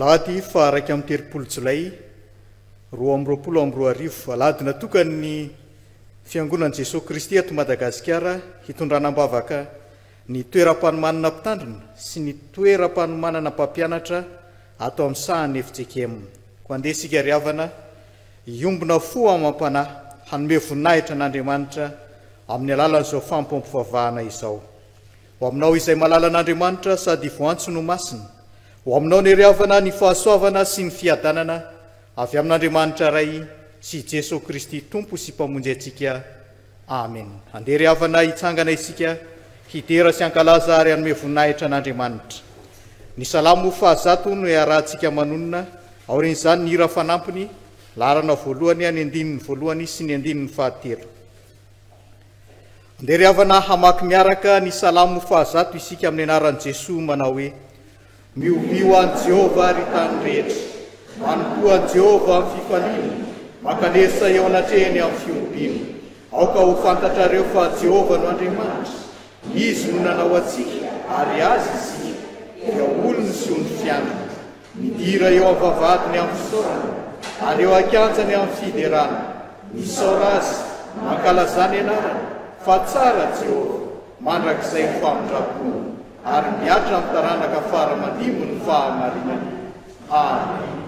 Alahady fa 2 Jolay 2024 alahady natokany fiangonan'i Jesosy Kristy eto Madagasikara hitondranam-bavaka ny toeram-panomanana mpitandrina sy ny toeram-panomanana mpampianatra ato amin'ny sahany FJKM. Ko andeha isika ry havana iombona fo amampanahy hanome voninahitra n'Andriamanitra amin'ny alalan'izao fampompivavahana izao. Ho aminao izay malala an'Andriamanitra sady voantso no masina, ho aminao ny ry havana ny fahasoavana sy ny fiadanana avy amin'Andriamanitra ray sy Jesosy Kristy Tompo sy mpamonjy antsika. Amen. Andeha ry havana hitsangana isika hidera sy ankalaza ary hanome voninahitra n'Andriamanitra. Ny salamo 100 no iarahantsika manonona, aorin'izany ny hira fanampiny, laharana voalohany, ny andininy voalohany sy ny andininy fahatelo. Andeha ry havana hamaky miaraka ny salamo 100 isika amin'ny anaran'i Jesosy manao hoe: miomio an Jehova ry tany rehetra, manompo an Jehova amin'ny fifaliana, makalesa eo anatrehany amin'ny fiompiana. Aoka ho fantatrareo fa Jehova no Andriamanitra, izy no nanao antsika ary azy isika, dia olona sy ony fianana. Midira eo amin'ny vavahadiny amin'ny fisaorana, ary eo ankanjany amin'ny fiderana. Misaora azy, mankalazany anarany, fa tsara Jehova, mandrakizay ho famindrapony, ary miatra amin'ny taranaka fara-mandimo ny fahamarinany. Amen.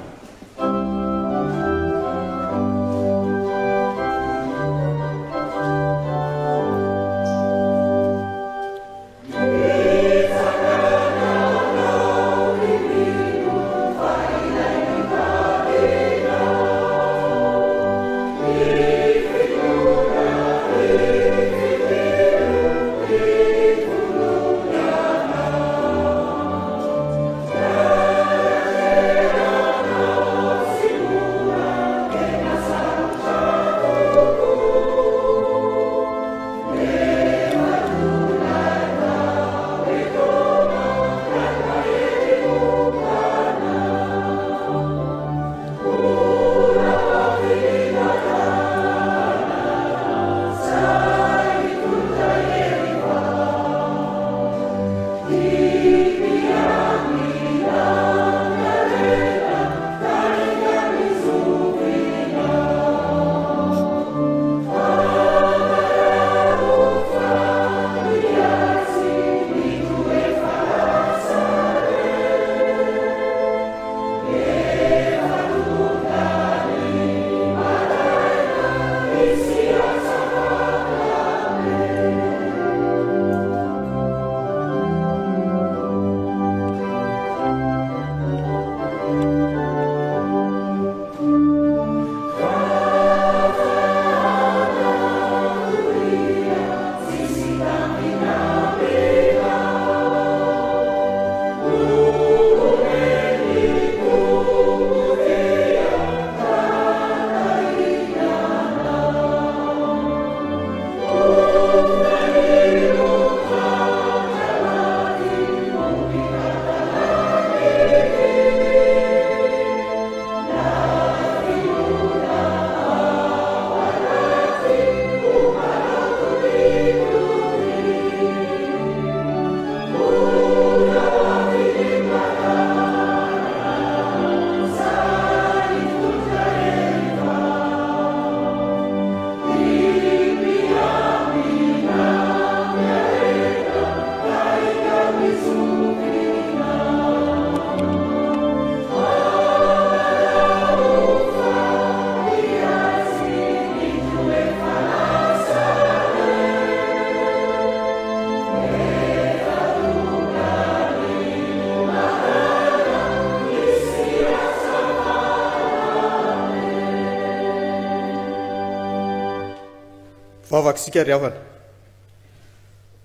Vavakisika ry havana,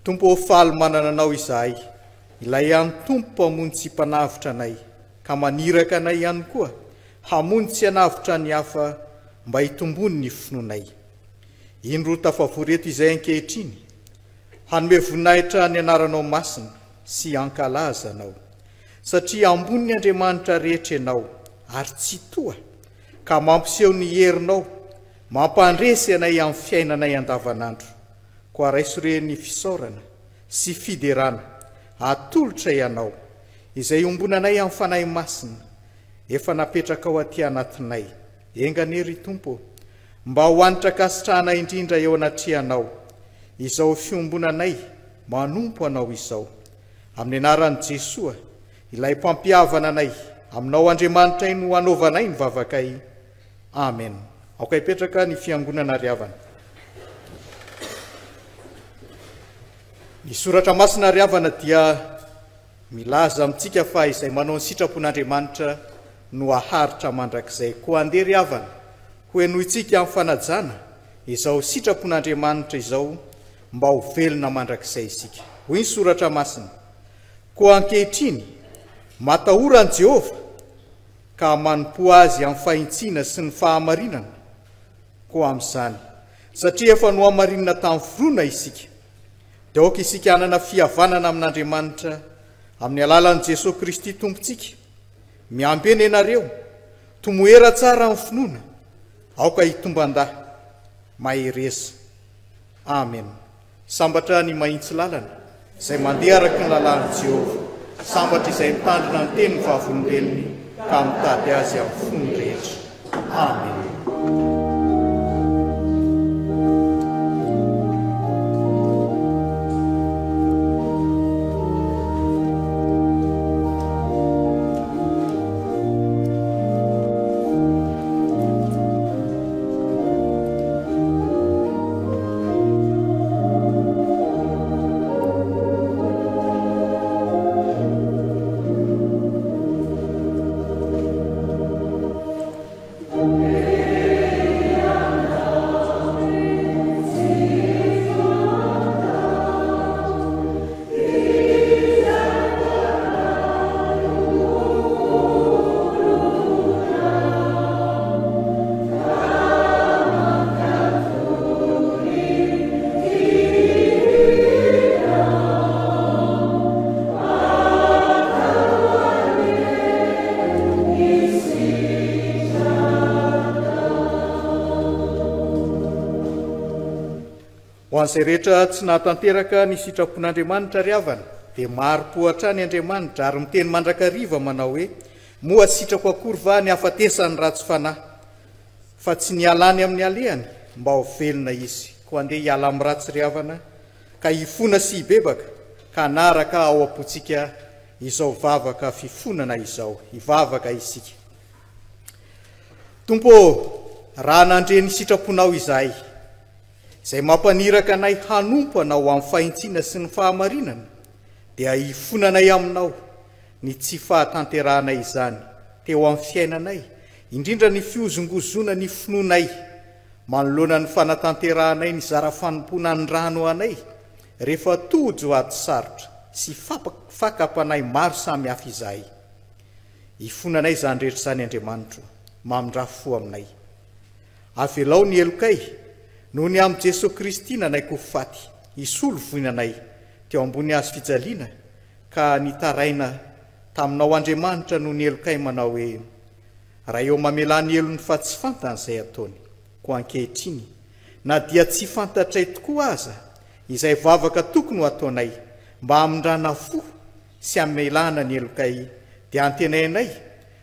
Tompo faly manana anao izahay, ilay ihany Tompo mpamono tsy mpanavitra anay, ka maniraka anay ihany koa hamono tsy hanavitra ny hafa mba hitombony ny finoanay. Iny ro tafavoreto izay ankehitriny, hanome voninahitra ny anaranao masina sy ankalaza anao, satria ambony Andriamanitra rehetra ianao ary tsy toa, ka mampiseho ny herinao, mampandresy anay amin'ny fiainanay andavanandro. Koa raisore ny fisaorana sy fiderana atolotra ianao, izay ombonanay amin'ny fanahy masina, efa napetraka ao aty anatinay. Enganery Tompo, mba hoanitra kasitrahana indrindra eo anatrehanao. Izao fiombonanay manompo anao izao. Amin'ny anaran'i Jesoa, ilay mpampiavana anay, aminao Andriamanitra no hanaovanay ny vavakay. Amen. Aoka hipetraka ny fiangonana riavana. Ny soratra masina riavana dia milaza amintsika fa izay manao ny sitrapon'Andriamanitra no aharitra mandrakizay. Koa andeha riavana, ho eno itsika amin'ny fanajana izao sitrapon'Andriamanitra izao mba ho velona mandrakizay isika. Hoy ny soratra masina: koa ankehitriny matahoran'i Jehova ka manompo azy amin'ny fahintsiana sy ny fahamarinana. Koa amin'izany, satria efa nohamarinana tamin'ny forona isika, dia aoka isika hanana fihavanana amin'Andriamanitra amin'ny alalan'i Jesosy Kristy Tompontsika. Miambena ianareo tomoera tsara amin'ny finoana, aoka hitomban-dahy mahereza. Amen. Sambatra ny mahitsy lalana izay mandeha araka ny lalàn'i Jehova, sambatra izay mitandrina ny tenin'ny vavolombelony ka mitady azy amin'ny fony rehetra. Amen. Ho an'izay rehetra tsy nahatanteraka ny sitrapon'Andriamanitra riavana, dia maro-pohatra ny Andriamanitra ary miteny mandrakariva manao hoe: moa sitrako akory va ny hafatesany ratsy fanahy, fa tsy nialany amin'ny alehany mba ho velona izy. Koa andeha hiala amin'ny ratsy riavana ka hifona sy hibebaka, ka anaraka ao am-pontsika izao vavaka fifonana izao, hivavaka isika. Tompo, raha nandre ny sitraponao izahay, izay mampaniraka anay hanompo anao amin'ny fahintsiana sy ny fahamarinana, dia hifonanay aminao ny tsy fahatanteranay izany teo amin'ny fiainanay, indrindra ny fiozongozona ny finoanay, manoloana ny fanatanteranay ny zara-fanompona ny rano anay, rehefa tody ho ady sarotra sy fakapanay maro samy hafa izahay. Hifonanay izany rehetra izany Andriamanitra, mamindrafo aminay. Avelao ny elokay noho ny amin'i Jesosy Kristy nanaiko ho faty, hisolo voinanay teo ambony hazo fijaliana, ka nitaraina taminao Andriamanitra noho ny elokay manao hoe: raha eo mamelany elony fa tsy fantany izay ataony. Koa ankehitriny, na dia tsy fantatray tokoa aza izay vavaka tokony ho ataonay mba hamindrana fo sy hamelana ny elokay, dia antenainay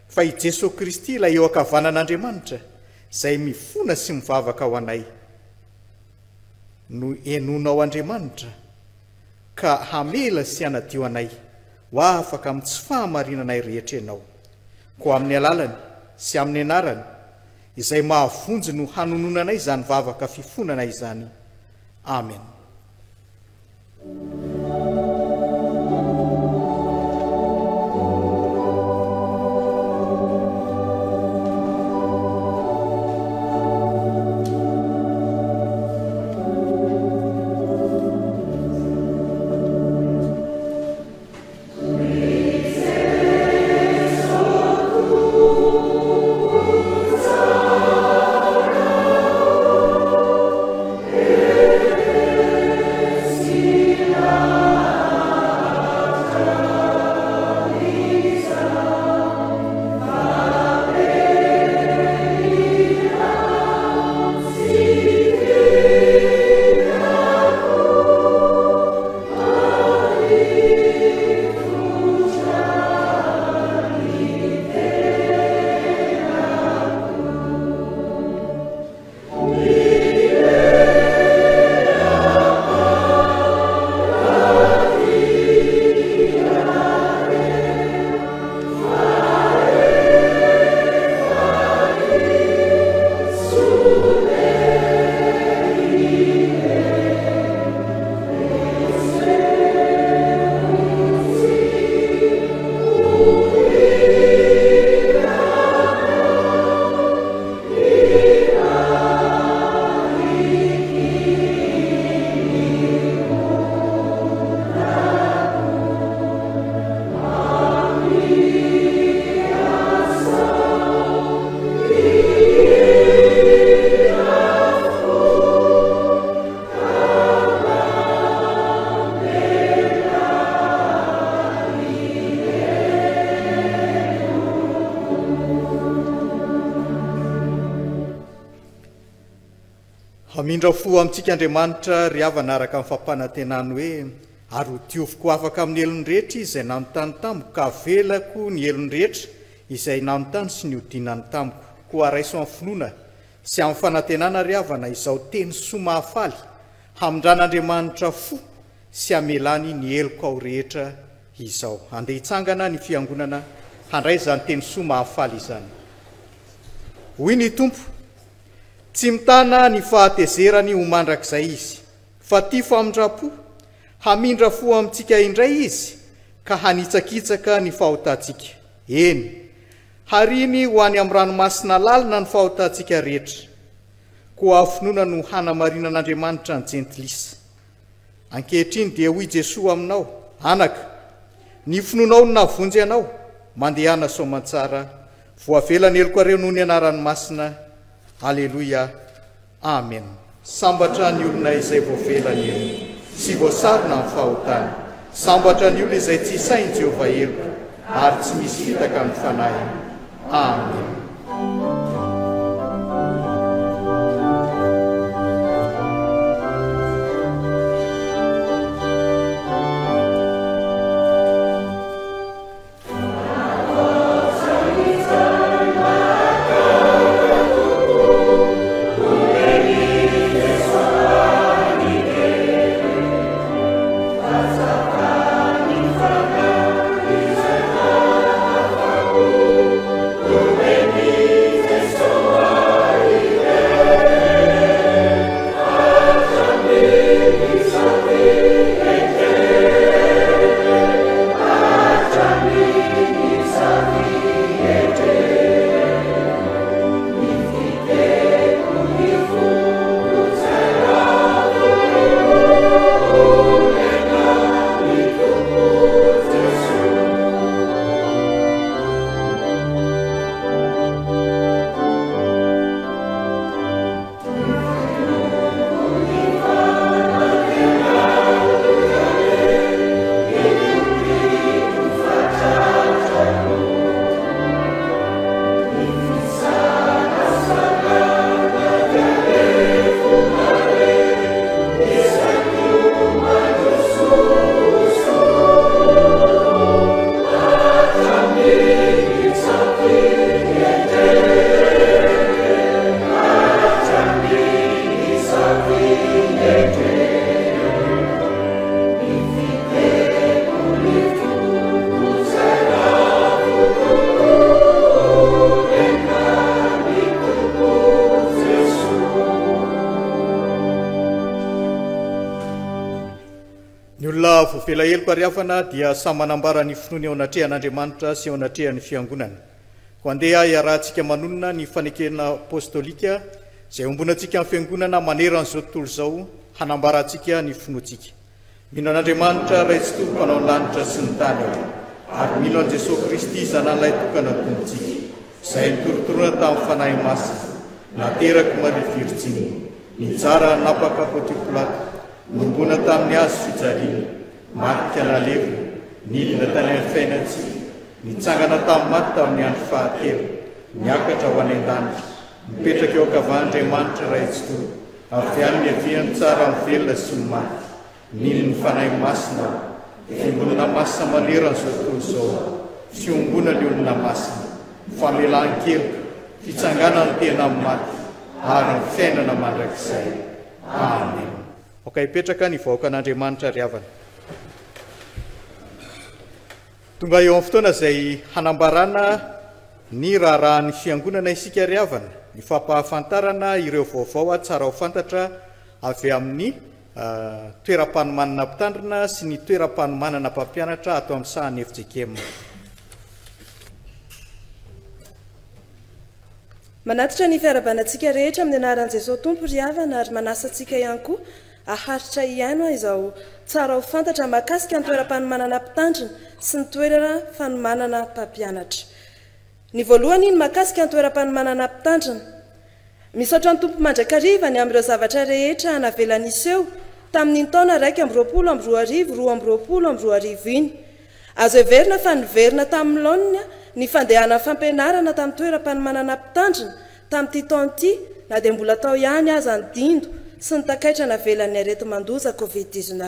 fa i Jesosy Kristy ilay eo ankavanan'Andriamanitra izay mifona sy mivavaka ho anay no enonao Andriamanitra ka hamela sy hanadio anay ho afaka amin'ny tsy fahamarinanay rehetra ianao. Koa amin'ny alalany sy amin'ny anarany izay mahavonjy no hanononanay izany vavaka fifonana izany. Amen. Yeah. mindra fo amintsika Andriamanitra ry havana araka amin'ny fampanantenany hoe ary ho tiovoko afaka amin'ny elony rehetra izay nanontany tamiko ka velako ny elony rehetra izay nanontany sy ny hodinany tamiko ko araiso amin'ny finoana sy amin'ny fanantenana ry havana izao teny soa mahafaly hamindran'Andriamanitra fo sy amelany ny eloko ao rehetra izao. Andeha hitsangana ny fiangonana handray izany teny soa mahafaly izany. Hoy ny Tompo, tsy mitana ny fahatezerany ho mandrakizay izy, fa tia famindrapo, hamindra fo amintsika indray izy, ka hanitsakitsaka ny fahotantsika. Eny, hariny ho any amin'ny ranomasina lalina ny fahotantsika rehetra, koa afinoana no hanamarinan'Andriamanitra ny jentilisa. Ankehitriny dia hoy Jesosy aminao, anaka, ny finoanao no navonjy anao, mandehana soamantsara, voavelany eloko areo noho ny anaran'ny masina. Aleluia. Amen. Sambatra ny olona izay voavelany elo, sy voasarona amin'ny fahotany. Sambatra ny olona izay tsy sainy Jehovah eloko, ary tsy misy fitaka amin'ny fanahy. Amen. Voafelaheloko ary hafana dia samy manambara ny finoana eo anatrehan'Andriamanitra sy eo anatrehan'ny fiangonana. Ho andeha iarahantsika manonona ny fanekena apostolika izay ombonantsika amin'ny fiangonana maneran'izao tontolo izao hanambarantsika ny finoantsika. Mino an'Andriamanitra ray tsy tompo mpanao ny lanitra sy ny tany ary mino an' Jesosy Kristy zanan'ilay tokana tompontsika izay nitorotorona tamin'ny fanahy masina nateraka Maria Virjiny nijara napaka Pôntio Pilato nombona tamin'ny hazo fijaliana marika nalevina nilina tany amin'ny fiainantsika nitsangana tamin'ny maty tamin'ny andro fahatelo niakatra ho any an-danitra mipetraka eo ankavan'Andriamanitra ray tsy tompo avy any miaviany tsara mivelona sy ny maty nily ny fanahy masina fiombonana masina maneran'izao tontolo izao fiombona ny olona masina famelan-keloka fitsangana ny tena amin'ny maty ary ny fiainana mandrakizay. Amen. Hipetraka ny vahoaka an'Andriamanitra ry havana. Tonga eo amin'ny fotoana izay hanambarana ny raharahan'ny fiangonana isika ry havana, ny fampahafantarana ireo vaovao tsara ho fantatra avy amin'ny toeram-panomanana mpitandrina sy ny toeram-panomanana mpampianatra ato amin'ny sahan'ny FJKM. Manatitra ny fiarabanantsika rehetra amin'ny anaran'i Jesosy Tompo ry havana ary manasa antsika ihany koa aharitra ihany izao tsara ho fantatra mahakasika ny toeram-panomanana mpitandrina sy ny toerana fanomanana mpampianatra. Ny voalohany ny mahakasika ny toeram-panomanana mpitandrina. Misaotra ny Tompo mandrakariva ny amin'ireo zavatra rehetra navelany iseho tamin'ny taona 2022 iny. Azo heverina fa niverina tamin'ny laonina ny fandehana fampianarana tamin'ny toeram-panomanana mpitandrina tamin'ity taona ity na dia mbola tao ihany aza ny dindo sy ny takaitra navelan'ny arety mandoza covid-19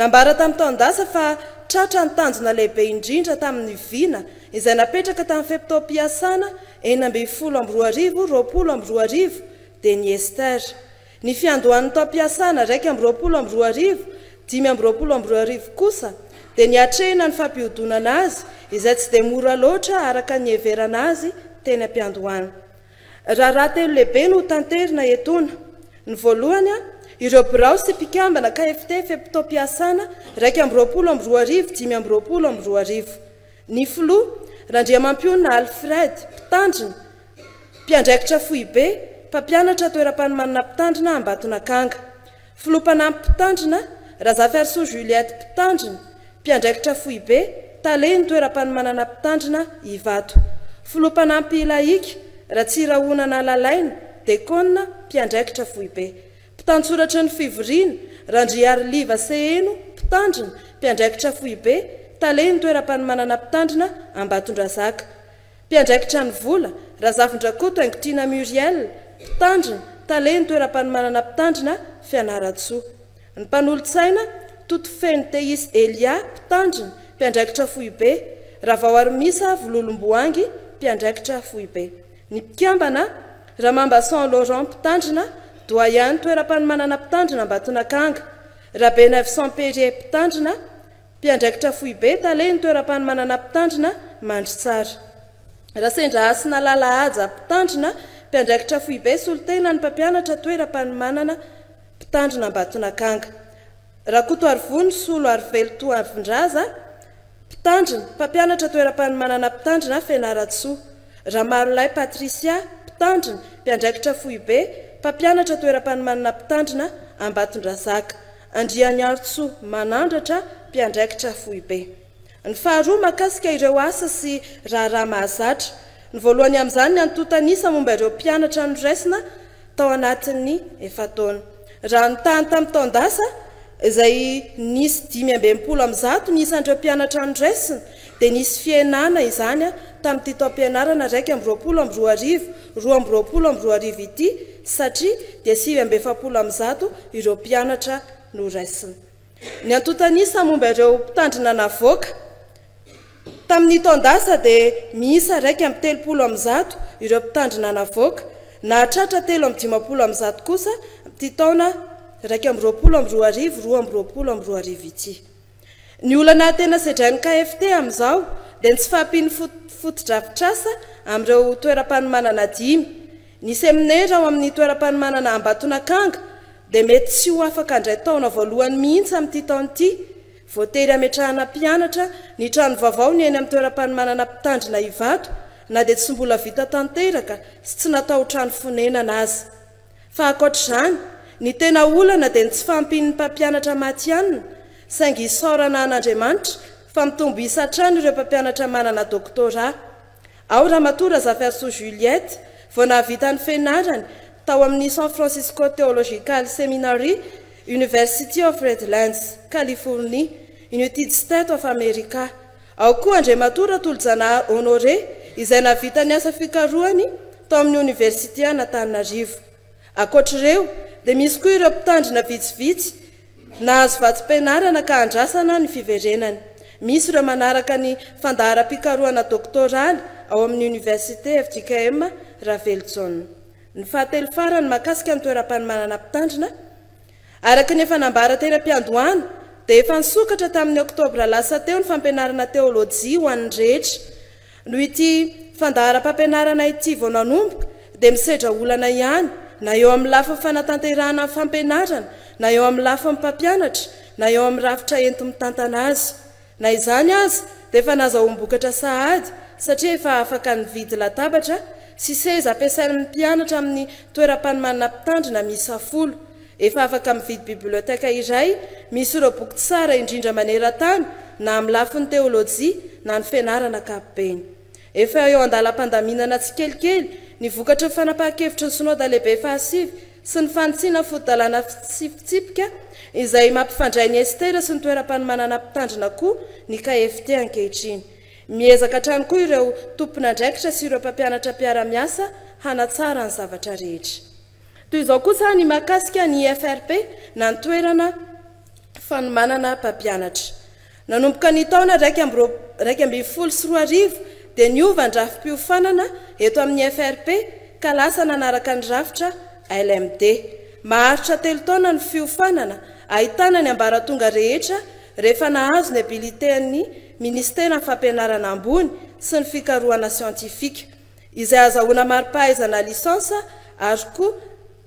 nambara tamin'ny taondasa fa tratra ny tanjona lehibe indrindra tamin'ny vina izay napetraka tamin'ny feptom-piasana 2022 dia ny Ester ny fiandohan'ny taom-piasana 2 kosa dia ny atrehina ny fampihodonana azy izay tsy dia mora loatra araka ny heverana azy teny ampiandohana raha telo lehibe no tanterina etona ny voalohany ireo birao sy mpikambana KFT feptom-piasana 2 ny filoha Randriamampiona Alfred mpitandrina mpiandraikitra Foibe mpampianatra toeram-panomanana mpitandrina Ambatonakanga filoha-panampy mpitandrina Razafy Juliette mpitandrina mpiandraikitra Foibe Taleny toeram-panomanana mpitandrina Ivato filoha-panampy Ilaika Ratsirahonana Lalaina Dekona mpiandraikitra Foibe mpitandsoratra ny Fivoriana Randriariliva Seheno mpitandrina mpiandraikitra Foibe Taleny toeram-panomanana mpitandrina Ambatondrazaka mpiandraikitra ny Vola Razafindrakoto Angitrina Muriel mpitandrina Taleny toeram-panomanana mpitandrina Fianaratsoa ny mpanolo-tsaina Totofeny Teis Elia mpitandrina mpiandraikitra Foibe Ravaoarmisa Vololomboangy mpiandraikitra Foibe ny mpikambana Ramambason Laurent mpitandrina doyen toeram-panomanana mpitandrina Ambatonakanga Rabenavson Perrier mpitandrina mpiandraikitra Foibe Taleny toeram-panomanana mpitandrina Mandritsara Rasendra Asina Lalahaja mpitandrina mpiandraikitra Foibe Solitena ny mpampianatra toeram-panomanana mpitandrina Ambatonakanga Rakoto Arvony Solo Arvelto Arvindraza mpitandrina mpampianatra toeram-panomanana mpitandrina Fianaratsoa Ramalolay Patricia mpitandrina mpiandraikitra Foibe mpampianatra toeram-panomanana mpitandrina Ambatondrazaka Andrianiarotsoa Manandratra mpiandraikitra Foibe ny faharoa makasika ireo asa sy raharaha mahazatra ny voalohany amin'izany ny antotanisa momba ireo mpianatra noraisina tao anatin'ny efataona raha ny tany tamin'ny taondasa izay nisy 520 ny isan'ireo mpianatra noraisina dia nisy fienana izany tamin'ity taom-pianarana 2 ity satria dia 570 ireo mpianatra noraisina ny antotanisa momba ireo mpitandrina navoaka tamin'ny taondasa dia miisa 130 ireo mpitandrina navoaka na hatratra 350 kosa ity taona 2 ity ny olana tena sedrainy KFT amin'izao dia tsy fahampiany fotodrafitrasa amin'ireo toeram-panomanana 5 ny seminaire ao amin'ny toeram-panomanana Ambatonakanga dia mety tsy ho afaka indray taona voalohany mihitsy amin'ity taona ity voatery ametrahana mpianatra ny trano vaovao ny eny amin'ny toeram-panomanana mpitandrina Ivato na dia tsy mbola vita tanteraka sy tsy natao trano fonenana azy fa ankoatr'izany ny tena olana dia tsy fahampiany mpampianatra matianina saingy isaorana an'Andriamanitra fa mitombo isatrano ireo mpampianatra manana doktora ao Ramatoa Razafy Juliette vao nahavita ny fianarany tao amin'ny San Francisco Theological Seminary University of Redlands California United States of America ao koa Andriamatoa Ratolojana Honoré izay nahavita ny asa fikarohany tao amin'ny Université Antananarivo ankoatr'ireo dia misy koa ireo mpitandrina vitsivitsy nahazo vatsim-pianarana ka andrasana ny fiverenany misy ireo manaraka ny fandahara-pikarohana doktoraly ao amin'ny Université FJKM Ravelson ny fahatelo farany makasika ny toeram-panomanana mpitandrina araka ny efa nambara teny ampiandohana dia efa nisokatra tamin'ny oktobra lasa teo ny fampianarana teolojia ho an'ny rehetra noho ity fandahara-pampianarana ity vao nanomboka dia misedra olana ihany na eo amin'ny lafa fanatanterahana amin'ny fampianarana na eo amin'ny lafa mpampianatra na eo amin'ny rafitra enti-mitantana azy na izany azy dia efa nazahoam-bokatra sahady satria efa afaka nividy latabatra sy seza ampiasain'ny mpianatra amin'ny toeram-panomanana mpitandrina miisa 10 efa afaka mividy biblioteka iray misy ireo boky tsara indrindra maneran-tany na amin'ny lafin'ny teolojia na ny fianarana ankapobeny efa eo andalam-pandaminana tsy kelikely ny vokatra fanapahan-kevitry ny synodina lehibe fahasivy sy ny fanitsiana fotodalana tsipitsipika izay mampifandray ny Estera sy ny toeram-panomanana mpitandrina koa ny KFT ankehitriny miezaka hatrany koa ireo tompon'andraikitra sy ireo mpampianatra mpiara-miasa hanatsara ny zavatra rehetra toy izao kosa ny mahakasika ny FRP na ny toerana fanomanana mpampianatra. Nanomboka ny taona 2024 dia niova ndrafim-piofanana eto amin'ny FRP ka lasa nanaraka ny rafitra LMD. Maharitra 3 taona ny fiofanana, ahitana ny ambaratonga rehetra rehefa nahazo ny habiliten'ny ministera ny fampianarana ambony sy ny fikarohana siantifika, izay azahoana mari-pahaizana lisansa ary koa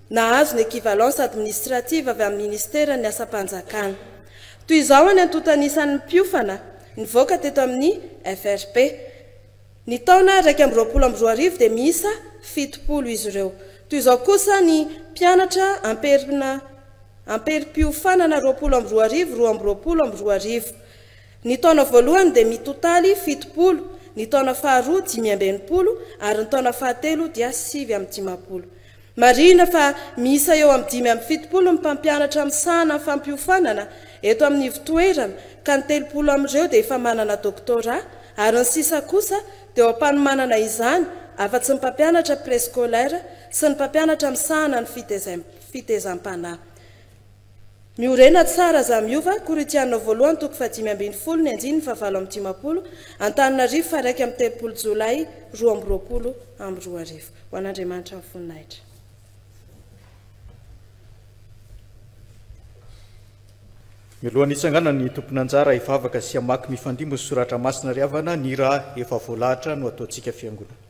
nahazo ny équivalence administrative avy amin'ny ministera ny asam-panjakana. Toy izao ny antotanisan'ny mpiofana nivoaka teto amin'ny FRP. Ny taona 2024 dia miisa 70 izy ireo. Toy izao kosa ny mpianatra amperim-piofanana 2024. Ny taona voalohany dia mitotaly 70, ny taona faharoa 520 ary ny taona fahatelo dia 750. Marina fa miisa eo amin'ny 570 ny mpampianatra misahana fampiofanana eto amin'ny fitoerana ka ny 30 amin'ireo dia efa manana doktora ary ny sisa kosa dia eo am-panomanana izany afa-tsy ny mpampianatra préscolaire sy ny mpampianatra misahana ny fitezam-panahy. Miorena tsara za miova Koritiana voalohany toko 520 ny anjiny fa 750 Antananarivo fa 1 amin'ny 3 Jolay 2022. Ho an'Andriamanitra ny voninahitra. Mialohan'ny hitsangana ny tompon'anjara hivavaka sy hamaky mifandimbo sy soratra masina ry havana ny raha efa voalahatra no ataontsika fiangonana.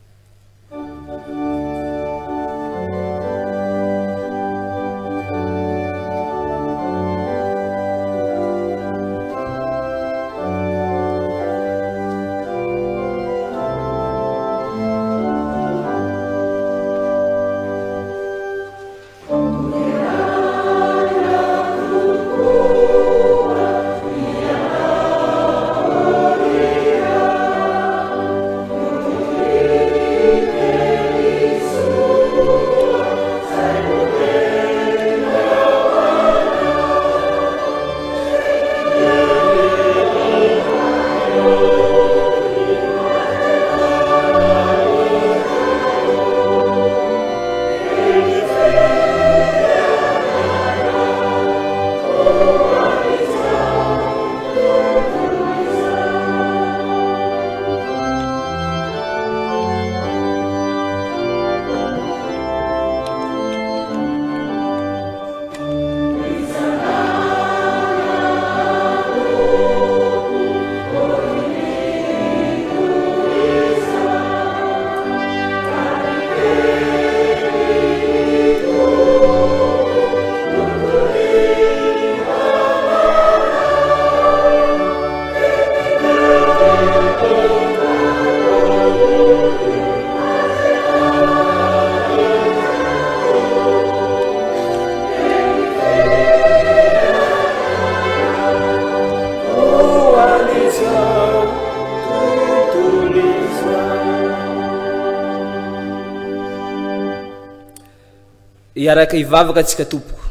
Iaraka ivavaka antsika tompoko.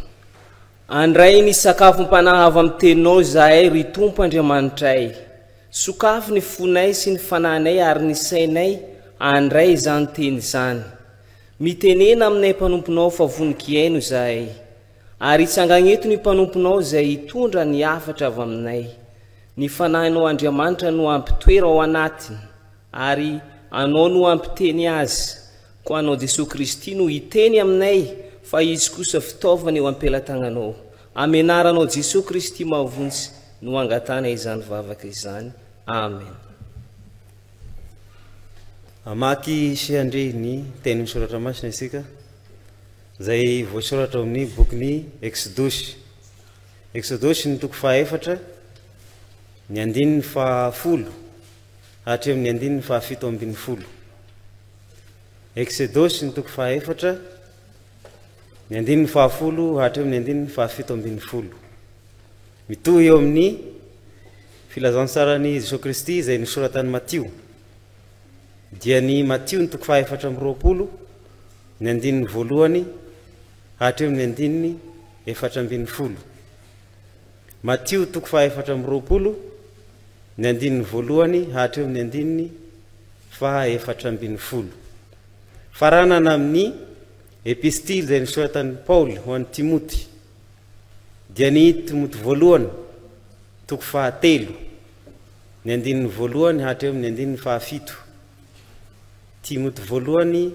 Andray ny sakafo mpanahy avy amin'ny teninao zahay ry Tompo Andriamanitray. Sokafo ny fonay sy ny fanahinay ary ny sainay andray izany teny izany. Mitenena aminay mpanomponao fa voninkiaino zahay. Ary itsangagneto ny mpanomponao izay hitondra ny hafatra avy aminay. Ny fanahinao Andriamanitra no ampitoera ao anatiny ary anao no ampiteny azy. Ko anao Jesosy Kristy no hiteny aminay fa izy kosa fitaovana eo ampelatananao. Amenaranao Jesosy Kristy mahavontsy no angatana izany vavaka izany. Amen. Amaky Siandre ny teny misoratra masina isika zay voasoratra amin'ny bokin'ny Exodus. Exodus ny toko 4 ny andininy fa 10 hatreo amin'ny andininy fa 7. Exodus ny toko 4 ny andininy fa 10 hatreo amin'ny andininy fa 7. Mitohy eo amin'ny filazantsarany Jesosy Kristy zay nisoratany Matio. Dia ny Matio ny toko 4:20 ny andininy voalohany hatreo amin'ny andininy 4:20. Matio toko 4:20 ny andininy voalohany hatreo amin'ny andininy 4:20. Faranana amin'ny epistily zay nisoratan'ny paoly ho an'ny timoty dia ny timoty voalohany toko fahatelo ny andininy voalohany hatra amin'ny andininy fahafito timoty voalohany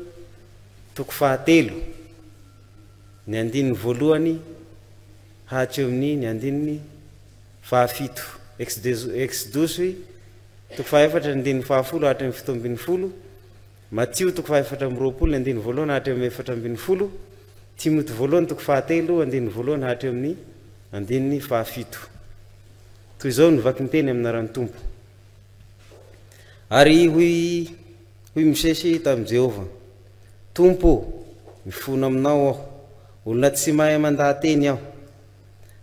toko fahatelo ny andininy voalohany hatra amin'ny ny andininy fahafito exodosy toko fahaefatra ny andininy fahafolo hatra amin'ny fito ambin'ny folo Mattio toko fahaefatra amby roapolo ny andininy voalohany hatra amin'ny efatra ambin'ny folo timoty voalohany toko fahatelo andininy voalohany hatra amin'ny andininy fahafito toy izao nivaky ny teny aminarany tompo ary hoy misesy tamin'i Jehova tompo mifona aminao aho olona tsy mahay mandahateny aho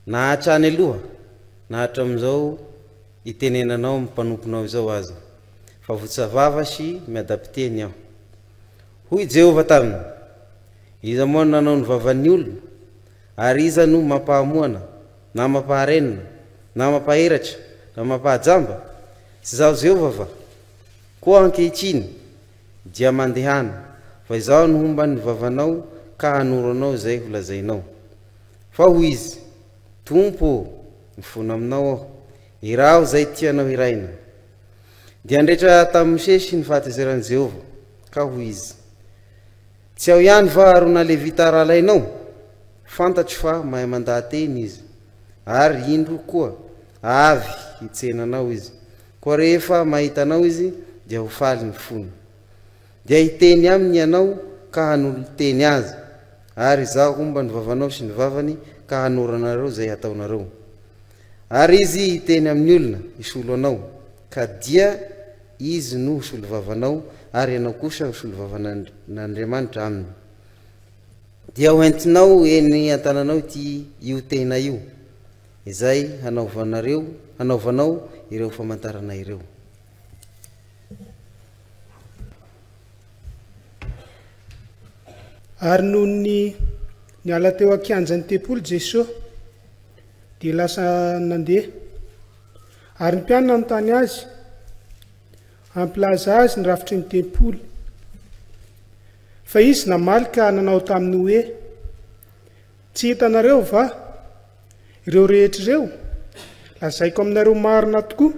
na hatrany aloha na hatramin'izao itenenanao mimpanomponao izao aza fa votsavava sy miadapteny aho hoy Jehova taminy iza moa nanao ny vavan'ny olona ary iza no mampahamoana na mampaharenina na mampaheratra na mampahajamba sy zaho Jehova va koa ankehitriny dia mandehana fa izaho no homba ny vavanao ka hanoranao izay holazainao fa hoy izy tompo mifona aminao aho iraho izay tianao iraina dia andretra tamin'ny Mosesy ny fahatezeran'i Jehova ka hoy izy tsy aho ihany va arona levita rahalainao fantatro fa mahay mandahateny izy ary indro koa avy hitsenanao izy koa rehefa mahitanao izy dia ho faly ny fony dia hiteny aminy ianao ka hanolo teny azy ary izaho homba ny vavanao sy ny vavany ka hanoranareo izay ataonareo ary izy hiteny amin'ny olona hisolo anao ka dia izy no hisolo vavanao ary ianao kosa hisolo vavan'Andriamanitra aminy dia hoentinao eny an-tananao io tena io izay hanaovanao ireo famantarana ireo ary noho ny ala teo akianjany tempolo Jesosy dia lasa nandeha ary ny mpianina notany azy ampilaza azy ny rafitry ny tempolo fa izy namaly ka nanao taminy hoe tsy hitanareo va ireo rehetra ireo lazaiko aminareo marina tokoa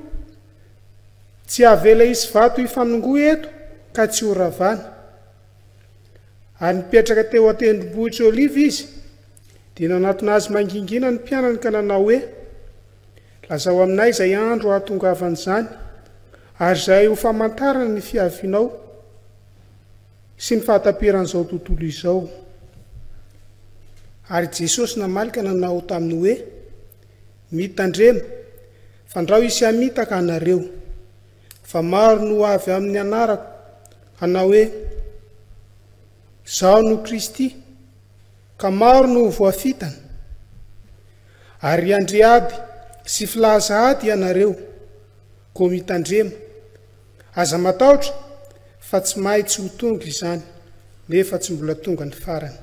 tsy havela izy vato hifanongoa eto ka tsy ho ravana ary nipetraka teo atendrombohitra oliva izy dia nanatona azy mangingina ny mpianany ka nanao hoe lazao aminay izay andro ahatongavan'izany ary izay ho famantarana ny fiavinao sy ny fahataperan'izao tontolo izao ary Jesosy namalika nanao taminy hoe mitandrema fandrao isy hamitaka anareo fa maro no avy amin'ny anarako hanao hoe zaho no Kristy ka maro no voafitana ary andriady sy filazahady ianareo koa mitandrema aza matahotra fa tsy mahay tsy ho tonga izany nefa tsy mbola tonga ny farany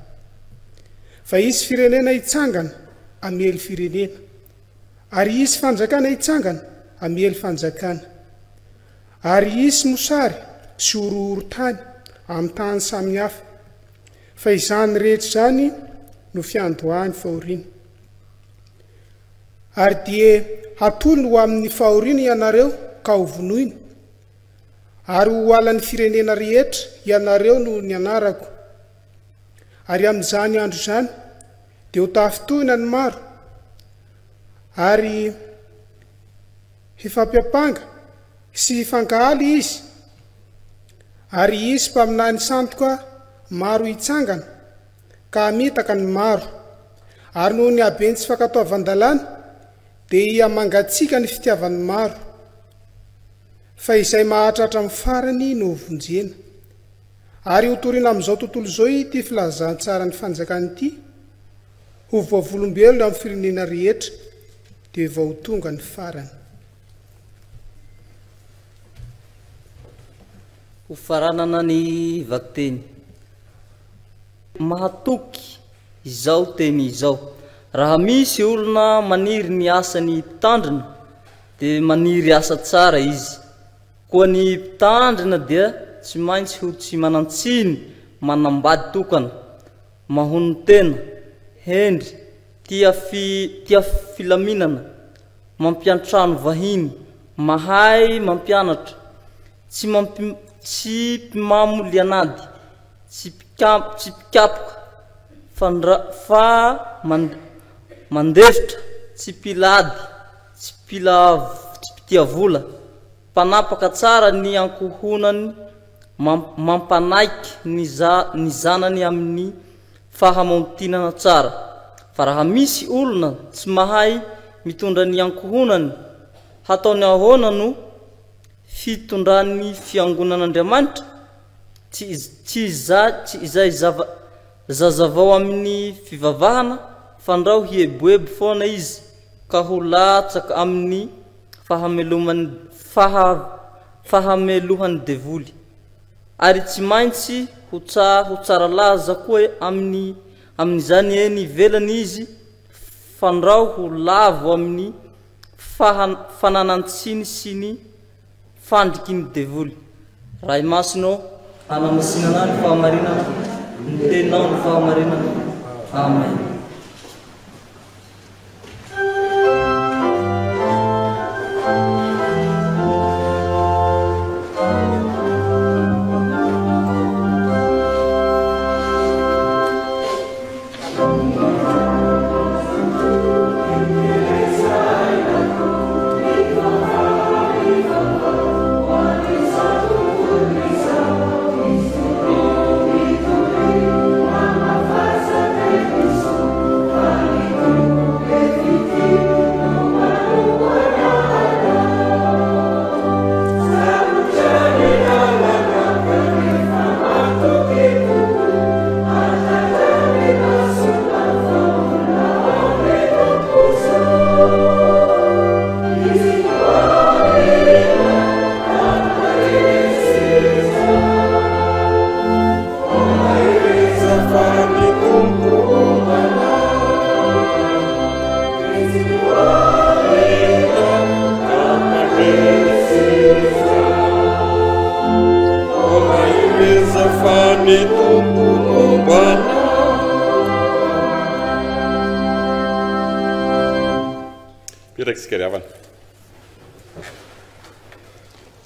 fa isy firenena hitsangana amely firenena ary isy fanjakana hitsangana amely fanjakana ary isy mosary sy horohoro-tany amin'ny tany samihafa fa izany rehetra izany no fiandohany fahoriana ary dia hatolony ho amin'ny fahoriana ianareo ka ho vonoina ary ho alan'ny firenena rehetra ianareo no ny anarako ary amin'izany andro izany dia ho tafitohina ny maro ary hifampiampanga sy hifankahaly izy ary isy mpaminany sandoka maro hitsangana ka hamitaka ny maro ary noho ny habeny tsy fankatoavan-dalàna dia hamangatsika ny fitiavan'ny maro fa izay mahatratra amin'ny farany no vonjena ary ho toriana amin'izao tontolo izao ity filazantsara ny fanjakany ity ho voavolombelona amin'ny firenena rehetra dia vao ho tonga ny farany ho faranana ny vakiteny mahatoky izao teny izao raha misy olona maniry ny asany mpitandrina dia maniry asa tsara izy koa ny mpitandrina dia tsy maintsy ho tsy manantsiny manambady tokana mahony tena, hendry, tia filaminana, mampiantrano vahiny, mahay mampianatra, tsy mpimamo lianady, tsy mpikapoka, fa mandefitra, tsy pilady, tsy pitiavola, mpanapaka tsara ny ankohonany, mampanaiky ny zanany amin'ny fahamontinana tsara. Fa raha misy olona tsy mahay mitondra ny ankohonany, hataony ahoana no fitondrany fiangonan'Andriamanitra? Tsy izay zazavao amin'ny fivavahana, fandrao hieboebo foana izy, ka ho latsaka amin'ny fahamelohany devoly. Ary tsy maintsy ho tsara laza koa amin'izany eny ivelany izy, fandrao ho lavo amin'ny fananantsiny sy ny fandriky ny devoly. Ray masino, anamasinana ny fahamarinana, ny teninao ny fahamarinana. Amen.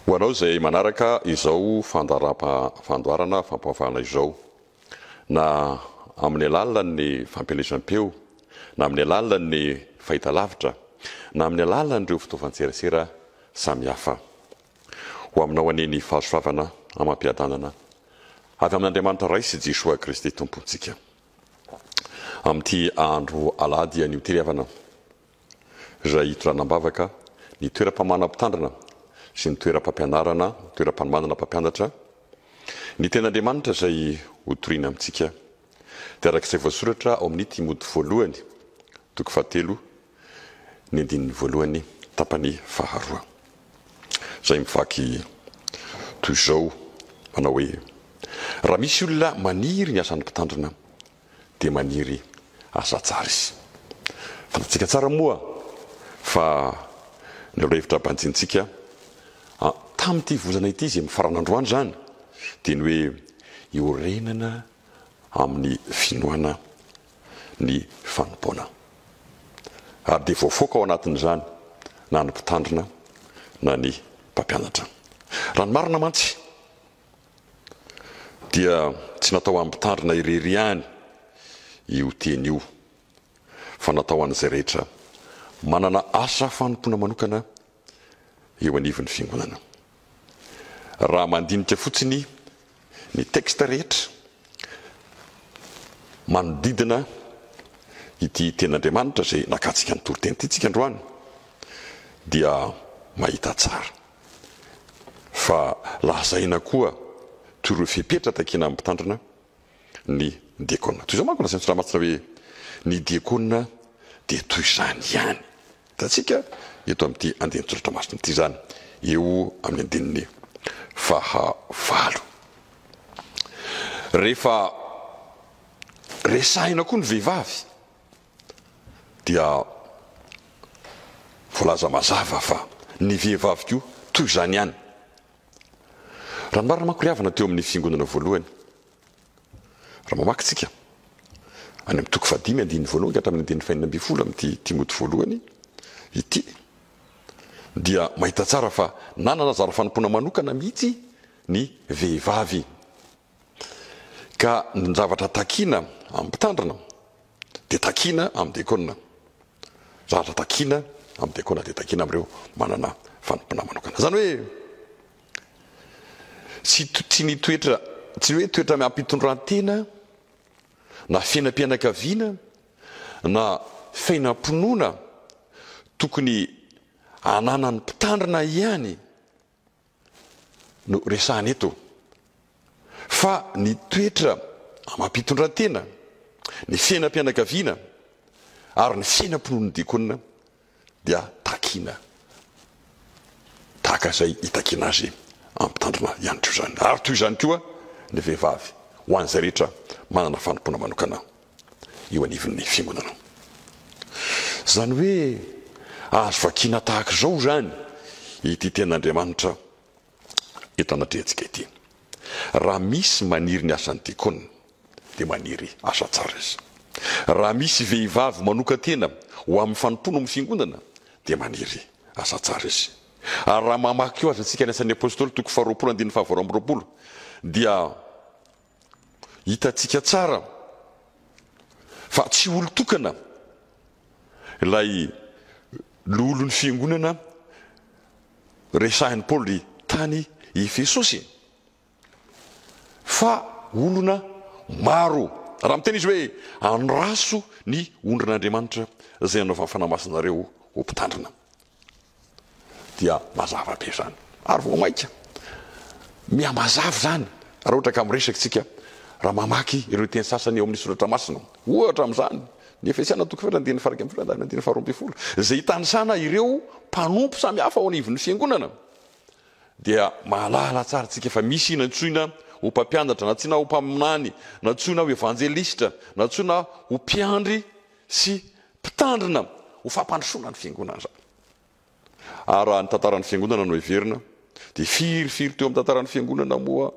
Ho anao izay manaraka izao fandoarana fampahafana izao, na amin'ny alalan'ny fampielezam-peo, na amin'ny alalan'ny fahitalavitra, na amin'ny alalan'ireo fitaovan-tserasera samihafa. Ho aminao aneny fahasoavana amam-piadanana avy amin'Andriamanitra Ray sy Jesosy Kristy Tompontsika. Amin'ity andro alahady an'io teriavana izay hitondranam-bavaka ny toeram-pamanam-pitandrina sy ny toeram-pampianarana, toeram-panomanana mpampianatra, ny ten'Andriamanitra izay hotoriana amintsika dia arak'izay voasoratra ao amin'ny Timoty voalohany, toko 7, ny andininy voalohany tapany 2. Izay mivaky toy izao manao hoe: raha misy olona maniry ny asan'ny mpitandrina dia maniry asa tsara izy. Fantatsika tsara moa fa ny hevitra banjintsika tamin'ity vozana ity izay mifaran'androany zany dia ny hoe iorenana amin'ny finoana ny fanompoana. Ary dia voafoaka ao anatin'izany na ny mpitandrina na ny mpampianatra. Raha ny marina mantsy dia tsy natao amin'ny mpitandrina irery ihany io teny io, fa natao an'izay rehetra manana asa fanompoana manokana eo anivon'ny fiangonana. Raha mandinika fotsiny ny teksta rehetra manodidina ity ten'Andriamanitra izay nakatsika ny toriteny ity tsika androany dia mahita tsara. Fa lazaina koa toro fipetra takina amin'ny mpitandrina ny diakona. Toy izao manko na saintsy ramatsina hoe ny diakona dia toy izany ihany. Tatsika eto amin'ity andininy tsoratra masina ity zany, eo amin'ny andininy 9. Rehefa resahina koa ny vehivavy dia voalaza mazava fa ny vehivavy koa toy izany ihany. Raha ny marina manko ry havana teo amin'ny fiangonana voalohany, raha mamaky tsika any amin'ny toko 5 voalohany ka hatramin'ny 2 amin'ity Timoty voalohany ity dia mahita tsara fa nanana zara fanompona manokana mihitsy ny vehivavy ka ny zavatra takina amin'ny mpitandrina dia takina amin'ny diakona, zavatra takina amin'ny diakona dia takina amin'ireo manana fanompona manokana. Zany hoe tsy ny toetra, tsy hoe toetra miampitondran-tena na fiainam-pianakaviana na fiainam-pinoana tokony ananany mpitandrina ihany no resahana eto, fa ny toetra mampitondran-tena, ny fiainam-pianakaviana ary ny fiainam-pinoana diakona dia takina tahaka izay hitakina azy ampitandrina ihany koa zany. Ary toy izany koa ny vehivavy ho an'izay rehetra manana fanompona manokana eo anivon'ny fiangonana. Zany hoe azo vakiana tahaka izao zany ity ten'Andriamanitra eto anatrehantsika ity. Raha misy maniry ny asan'ny diakona dia maniry asa tsara izy. Raha misy vehivavy manoka tena ho amin'ny fanompona amin'ny fiangonana dia maniry asa tsara izy. Ary raha mamaky eo azy antsika ny asan'ny apôstôly toko 2:22 dia hitantsika tsara fa tsy olo tokana ilay lolon'ny fiangonana resahin'ny Paoly tany Efesosy, fa olona maro. Raha miteny izy hoe anraso ny ondrin'Andriamanitra izay anaovany fanamasinareo ho mpitandrina dia mazava be zany. Ary vao maika mihamazava zany raha ohatra ka miresaka tsika raha mamaky ireo teny sasany eo amin'ny soratra masina, ohatra amin'izany ny Efesiana toko 2:12 izay hitanisana ireo mpanompo samy hafa ao anivon'ny fiangonana dia mahalala tsara tsika fa misy natsoina ho mpampianatra, natsoina ho mpaminany, natsoina ho evanjelista, natsoina ho mpiandry sy mpitandrina ho fampandrosoana ny fiangonana zany. Ary raha ny tantaran'ny fiangonana no heverina dia firifiry teo amin'ny tantaran'ny fiangonana moa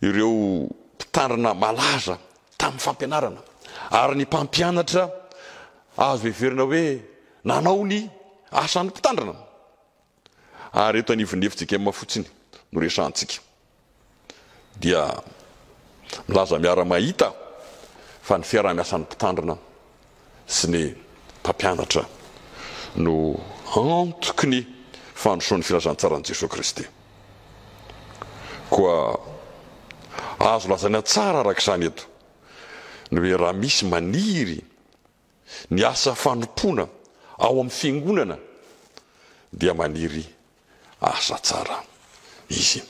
ireo mpitandrina malaza tamin'ny fampianarana, ary ny mpampianatra azo heverina hoe nanao ny asan'ny mpitandrina. Ary eto anivon'ny hevintsika mafotsiny no resahantsika dia milaza miara-mahita fa ny fiarah-miasan'ny mpitandrina sy ny mpampianatra no antoky ny fandrosoan'ny filazantsarany Jesosy Kristy. Koa azo lazana tsara arak'izany eto ny hoe raha misy maniry ny asa fanompona ao amin'ny fiangonana dia maniry asa tsara izy.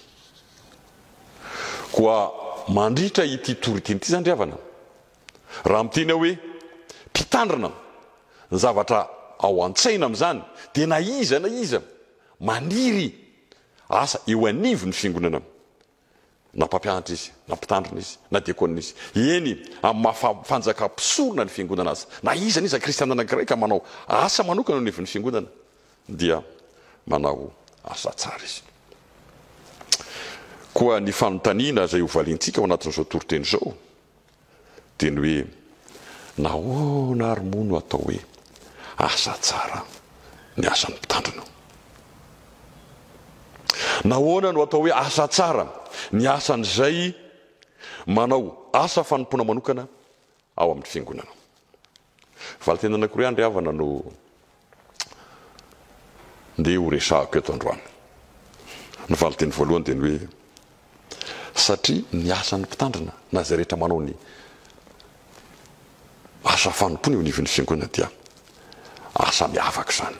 Koa mandritra ity toriteny ity zany riavana, raha miteny hoe mpitandrina ny zavatra ao an-tsaina amin'izany dia na iza maniry asa eo anivon'ny fiangonana, na mpampianatra izy, na mpitandrina izy, na diakona izy, eny amin'ny mahafanjakam-pisorona ny fiangonana azy, na iza kristiana anankiray ka manao asa manokana eo anivon'ny fiangonana dia manao asa tsara izy. Koa ny fanontaniana izay hovaliantsika ao anatin'izao toriteny izao dia ny hoe nahoana ary moa no atao hoe asa tsara ny asan'ny mpitandrina? Nahoana no atao hoe asa tsara ny asan'izay manao asa fanompona manokana ao amin'ny fiangonana? Valitena anankiroa andry havana no ndeha ho resahako eto androany. Ny valiteny voalohany dia ny hoe satria ny asan'ny mpitandrina na izay rehetra manao ny asa fanompona eo anivon'ny fiangonana dia asa miavaka izany,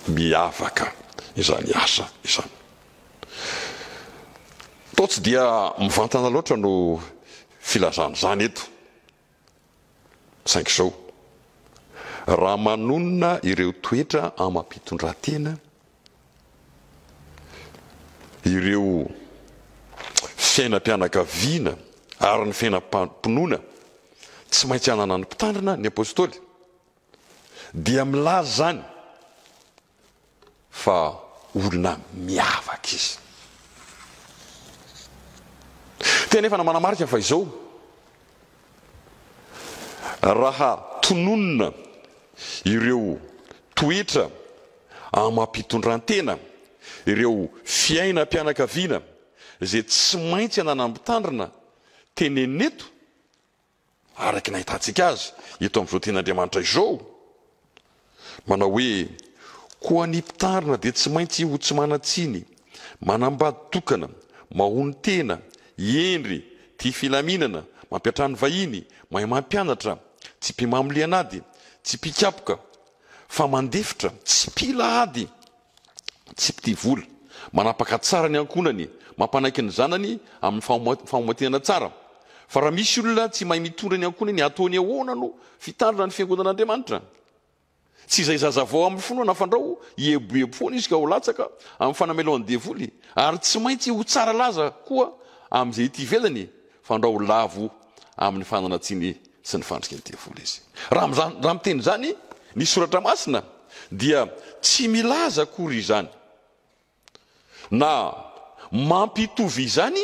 miavaka izany asa izany. Toa tsy dia mivantana loatra no filazana izany eto, saingy izao raha manonona ireo toetra amampitondran-tena, ireo fiainam-pianakaviana ary ny fiainam-pinoana tsy maintsy anana ny mpitandrina ny apôstôly dia milaza zany fa olona miavaka izy. Tena efa na manamarika fa izao raha tononona ireo toetra amampitondran-tena, ireo fiaina mpianakaviana zay tsy maintsy ananambotandrina teneneto araky nahitantsika azy eto amin'izao ten'Andriamanitra izao, manao hoe koa ny mpitandrina dia tsy maintsy ho tsy manatsiny, manambady tokana, mahony tena, endry, tia filaminana, mampiatrany vahiny, mahay mampianatra, tsy mpimamily anady, tsy mpikapoka, fa mandefitra, tsy mpila ady, tsy mpity vola, manapaka tsara ny ankonany, mampanaiky ny zanany amin'ny famomatenana tsara. Fa raha misy olona tsy mahay mitondra ny ankonany, ataony ahoana no fitandrina ny fiangonan'Andriamanitra? Tsy izay zazavao amin'ny fono nafandrao ieboebo foana izy ka ho latsaka amin'ny fanameloan'ny devoly, ary tsy maintsy ho tsara laza koa amin'izay ity velany fandrao lavo amin'ny fananatsiny sy ny fandriky ny devoly izy. Raha miteny zany ny soratra masina dia tsy milaza akory izany na mampitovy izany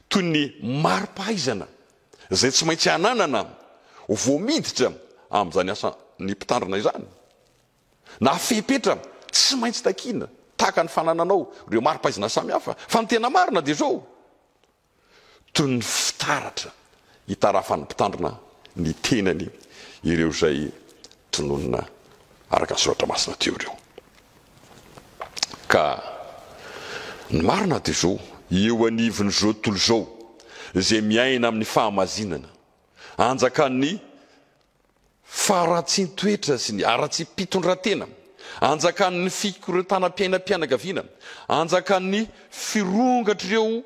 toy ny mari-pahaizana zay tsy maintsy ananana voamiditra amin'izany asa ny mpitandrina izany, na fepetra tsy maintsy takina tahaka ny fanananao ireo mari-pahaizana samihafa. Fa ny tena marina dia zao, toy ny fitaratra hitarafan'ny mpitandrina ny tenany ireo zay tononona araka ny soratra masina teo ireo. Ka ny marina dia zao, eo anivony zao tontolo zao zay miaina amin'ny fahamazinana, anjakan'ny faratsy toetra sy ny aratsy mpitondran-tena, anjakan'ny fikoretana mpiainam-pianakaviana, anjakan'ny firongatra ireo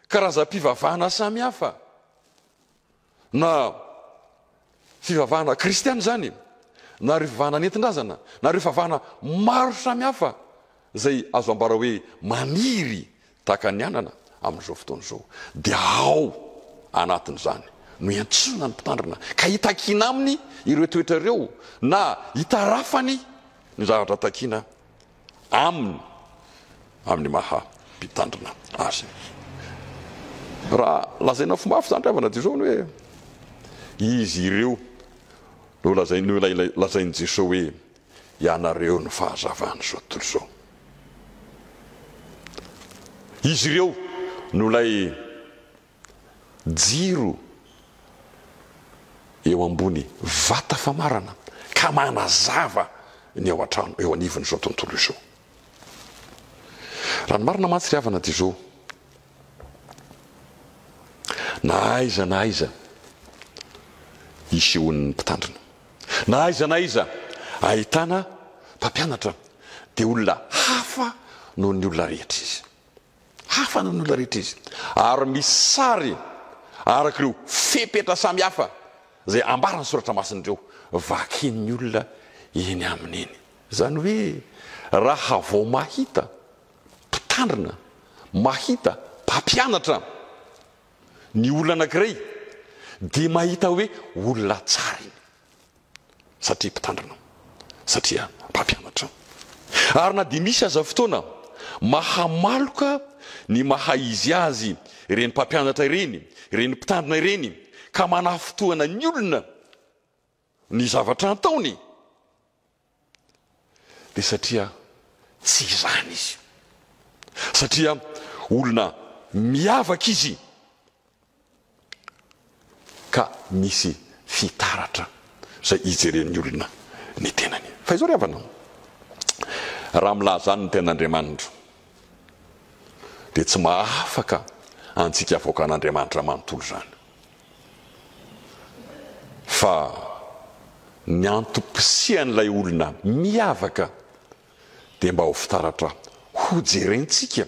karazam-pivavahana samihafa, na fivavahana kristiana zany, na ireo fivavahana nentin-drazana, na ireo fivavahana maro samihafa zay azo ambara hoe maniry tahaka ny anana amin'izao fotoana izao, dia ao anatin'izany no iantsona ny mpitandrina ka hitakina aminy ireo toetra ireo, na hitarafany ny zavatra takina amin'ny maha mpitandrina azy. Raha lazaina fomba hafa zany ravana dia zao ny hoe izy ireo no lazainy Jesosy hoe ianareo ny fahazavany zao tontolo zao. Izy ireo no lay jiro eo ambony vata famarana ka manazava ny ao an-trano eo anivony zao tontolo izao. Raha ny marina mantsy ry havana dia zao, na aiza isehon'ny mpitandrina, na aiza ahitana mpampianatra dia olona hafa noho ny olona rehetra izy, hafa noho ny olona rehetra izy, ary misy sary arak'ireo fepetra samihafa zay ambarany soratra masin'ireo vakin'ny olona eny amin'eny. Zany hoe raha vao mahita mpitandrina, mahita mpampianatra ny olona anankiray dia mahita hoe olona tsara iny, satria mpitandrina, satria mpampianatra. Ary na dia misy aza fotoana mahamaloka ny mahaizy azy ireny mpampianatra ireny, ireny mpitandrina ireny, ka manafotoana ny olona ny zavatra ataony, dia satria tsy izany izy, satria olona miavaka izy, ka misy fitaratra zay ijeren'ny olona ny tenany. Fa izao ry havana, raha milaza any ny ten'Andriamanitra dia tsy mahafaka antsika avoaka an'Andriamanitra manontolo zany, fa ny antom-pisian'ilay olona miavaka dia mba ho fitaratra ho jerentsika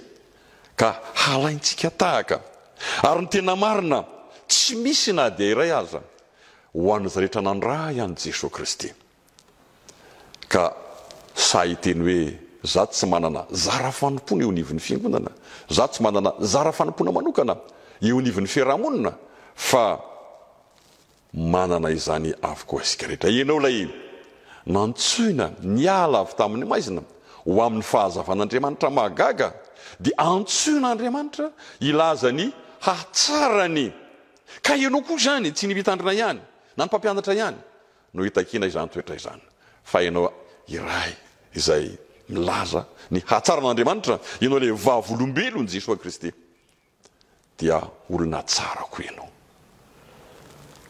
ka halaintsika tahaka. Ary ny tena marina tsy misy na dia iray aza ho an'izy rehetra nandray an' Jesosy Kristy, ka sahiteny hoe za tsy manana zara fanompona eo anivon'ny fiangonana, za tsy manana zara fanompona manokana eo anivon'ny fiarahamonina, fa manana izany avokoa isika rehetra. Ianao lay nantsoina niala avy tamin'ny maizina ho amin'ny fahazavan'Andriamanitra mahagaga, dia antsoina Andriamanitra ilaza ny hatsarany. Ka ianao koa zany tsy ny mitandrina ihany, na ny mpampianatra ihany no hitakina izany toetra izany fa ianao iray izay milaza ny hatsaran'Andriamanitra, ianao le vavolombelon Jesosy Kristy, dia olona tsara koa ianao.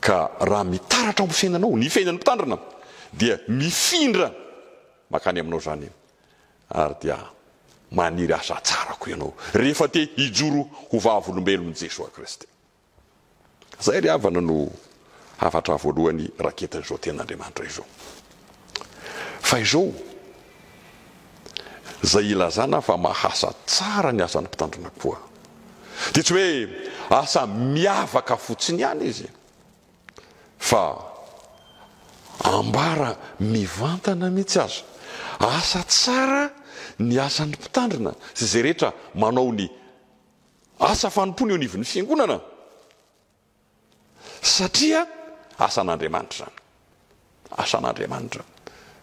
Ka raha mitaratra amin'ny fiainanao, ny fiainan'ny mpitandrina, dia mifindra makany aminao zany, ary dia maniry asa tsara koa ianao rehefa te hijoro ho vavolombelon Jesosy Kristy. Zay ry havana no hafatra voalohany raketin'izao ten'Andriamanitra izao. Fa izao zay ilazana fa mahasa tsara ny asan'ny mpitandrina koa, dia tsy hoe asa miavaka fotsiny ihany izy, fa ambara mivantana mihitsy aza asa tsara ny asan'ny mpitandrina sy zay rehetra manao ny asa fanompony eo anivon'ny fiangonana, satria asan'Andriamanitra zany, asan'Andriamanitra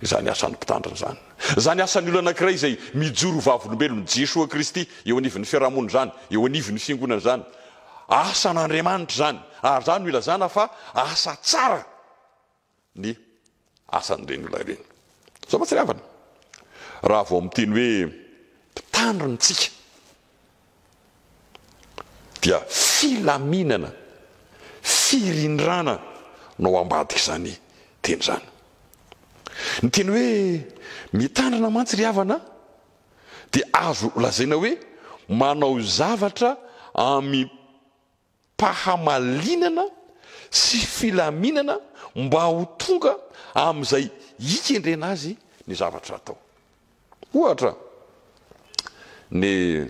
izany asan'ny mpitandrina zany, zany asan'ny olona anankiray izay mijoro vavolombelon Jesosy Kristy eo anivon'ny fiarahamonina zany, eo anivon'ny fiangonana zany, asan'Andriamanitra zany, ary zany no ilazana fa asa tsara ny asan'ireny olona ireny. Zao matsy ry havana, raha vao miteny hoe mpitandrina tsika dia filaminana, firindrana no ambadika izany teny zany. Ny teny hoe mitandrina mantsy ry havana dia azo lazaina hoe manao zavatra mpahamalina sy filaminana mba ho tonga amin'izay hikendrena azy ny zavatra atao. Ohatra, ny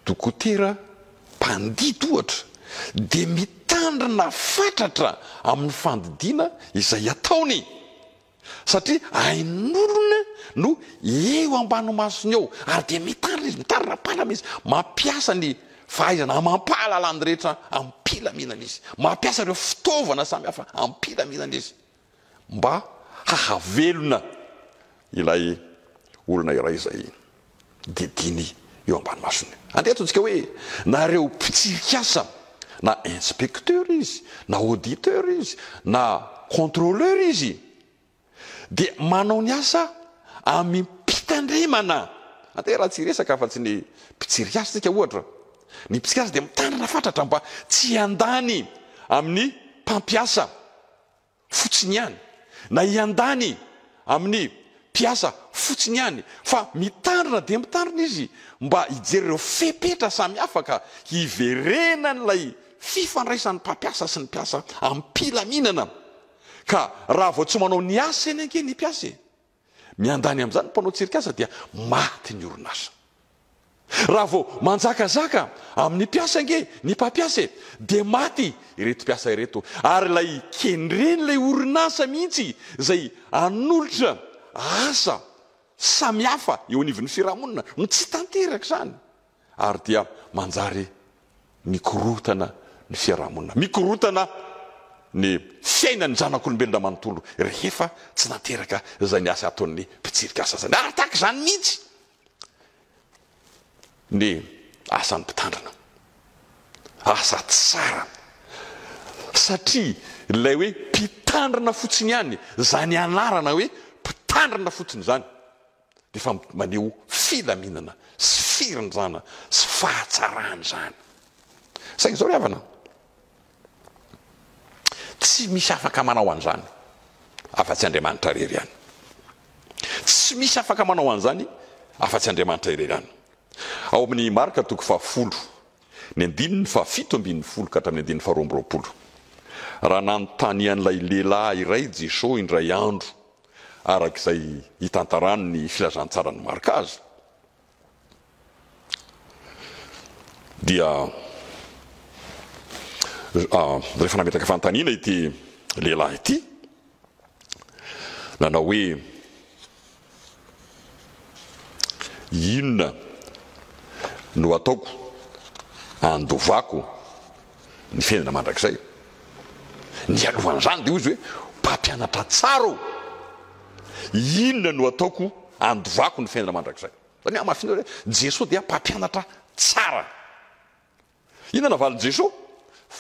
dokotera mpandity ohatra dia mitandrina fatratra amin'ny fandidiana izay ataony, satria ain'olona no eo ambany masony eo, ary dia mitandrina izy, mitandrina palama izy, mampiasa ny fahaizana mampahalalany rehetra ampilaminana izy, mampiasa ireo fitaovana samihafa ampilaminana izy, mba hahavelona ilay olona iray izay didiny eo ambany masony. Andehatontsika hoe nareo mpitsirikasa, na inspecteur izy, na auditeur izy, na contrôleur izy, dia manao ny asa amin'ny mpitandremana. Ante raha tsy resaka fa tsy ny mpitsirikasa tsika ohatra, ny mpitsirikasa dia mitandrina fatratra mba tsy handany amin'ny mpampiasa fotsiny ihany, na hiandany amin'ny mpiasa fotsiny ihany, fa mitandrina dia mitandrina izy mba hijery ireo fepetra samy afaka hiverena n'ilay fifandraisan'ny mpampiasa sy ny mpiasa ampilaminana. Ka raha vao tsy manao ny asa eny anke ny mpiasa, miandany amin'izany mpanao tsirikasa dia maty ny orinasa. Raha vao manjakazaka amin'ny mpiasa ange ny mpampiasa dia maty ireto mpiasa ireto, ary lay kendreny lay orinasa mihitsy zay anolotra asa samihafa eo anivon'ny fiarahamonina no tsy tanteraka zany, ary dia manjary mikorotana ny fiarahamonina, mikorotana ny fiainan'ny zanak'olombelona manontolo rehefa tsy nateraka zay ny asa ataon'ny mpitsirikasa zany. Ary tahaka zany mihitsy ny asan'ny mpitandrina, asa tsara, satria ilay hoe mpitandrina fotsiny ihany, zany anarana hoe mpitandrina fotsiny zany, dia fa maneho filaminana sy firindrana sy fahatsarana zany. Saingy zao ry havana, tsy misy afaka manao an'izany afa-tsy Andriamanitra irery ihany, tsy misy afaka manao an'izany afa-tsy Andriamanitra irery ihany. Ao amin'ny Marka 10:7-7 ka hatramin'ny 12. Raha nanontany an'ilay lehilahy iray Jesosy indray andro arak'izay hitantarany ny filazantsarany Marka azy, dia rehefa nametraka fanontaniana ity lehilahy ity, nanao hoe inona no ataoko andovako ny fiainana mandrakizay. Ny alohan'izany dia izy hoe mpampianatra tsara, inona no ataoko andovako ny fiainana mandrakizay. Zany amafina hoe Jesosy dia mpampianatra tsara. Inona navalin' Jesosy?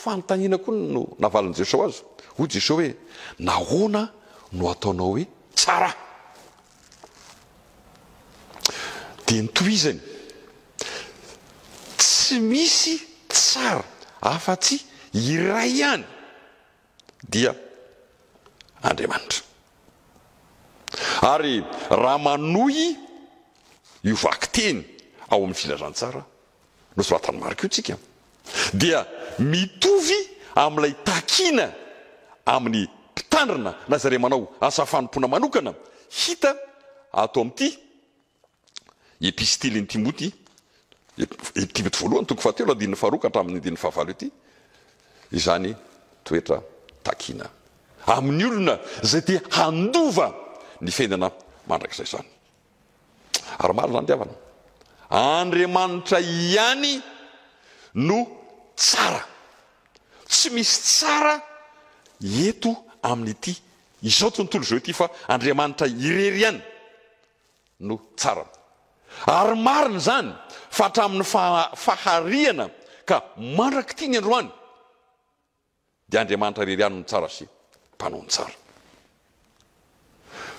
fanontaniana koa no navalin' Jesosy azy. Hoy Jesosy hoe nahoana no ataonao hoe tsara? Dia nitohizany tsy misy tsara afa-tsy iray ihany dia Andriamanitra. Ary raha manohy io vaky teny ao amin'ny filazantsara no soratany marika io tsika dia mitovy amin'ilay takiana amin'ny mpitandrina na zareo manao asa fanompoana manokana hita ato amin'ity epistily ny Timoty Timoty voalohany toko fahatelo andininy faharoa ka hatramin'ny andininy fahavalo ity izany toetra takiana amin'ny olona zay te handova ny fiainana mandrakizay izany. Ary marina ny diavana, Andriamanitra ihany no tsara, tsy misy tsara eto amin'ity izao tontolo izao ity fa Andriamanitra irery ihany no tsara. Ary marina zany fa hatramin'ny fahariana ka mandrak'ity ny androany dia Andriamanitra irery ihany no tsara sy mpanao ny tsara.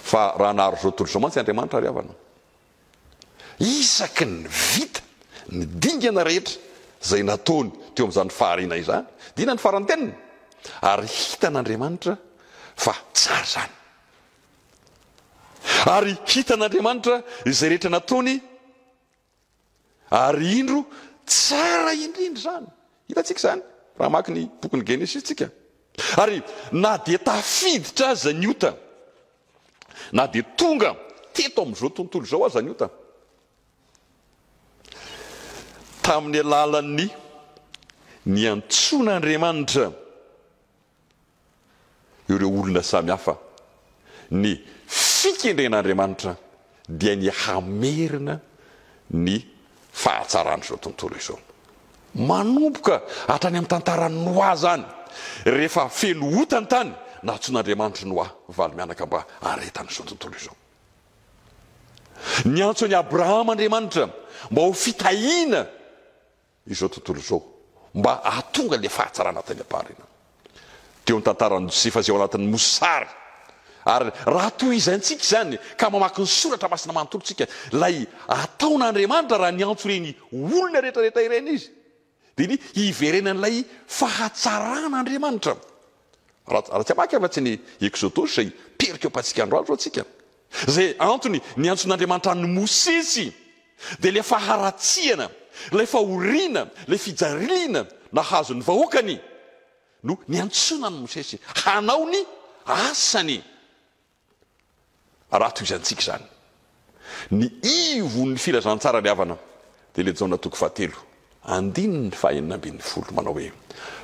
Fa raha naharo zao tontolo izao mantsy Andriamanitra ry havana, isaky ny vita ny dingana rehetra zay nataony teo amin'izany fahariana izany dina ny faranteniny, ary hitan'Andriamanitra fa tsara zany. Ary hitan'Andriamanitra izay rehetra nataony ary indro tsara indrindra zany. Hitantsika zany raha maky ny boky ny Genesis tsika. Ary na dia tafiditra aza ny ota, na dia tonga teto amin'izao tontolo izao aza ny ota, tamin'ny alalan'ny niantson'Andriamanitra ireo olona samihafa, ny fikendren'Andriamanitra dia ny hamerina ny fahatsarandro izao tontolo izao. Manomboka hatrany amin'ny tantarany Noa zany, rehefa feno otany tany natson'Andriamanitra Noa valy mianaka mba aretan'izao tontolo izao. Niantso an'i Abrahama Andriamanitra mba ho fitahiana izao tontolo izao, mba ahatonga le fahatsarana tany am-paharina. Teo ny tantarany Josefa izay ao anatin'ny mosary. Ary raha toy izantsika zany ka mamaky ny soratra masina manontolo tsika, lay ataon'Andriamanitra raha niantso reny olona rehetrarehetra ireny izy, dia ny hiverenan'ilay fahatsaran'Andriamanitra. Raha tsy amaky afa-tsy ny Exodosy izay perika eo ampatsika androany zao tsika, zay antony niantson'Andriamanitra ny Mosesy dia le faharatsiana, le fahoriana, le fijaliana nahazo ny vahoakany no niantsona ny Mosesy hanao ny asany. Raha toy izantsika zany, ny ivon'ny filazantsara ny havana dia le jaona toko fahatelo andininy fahaenina ambin'ny folo manao hoe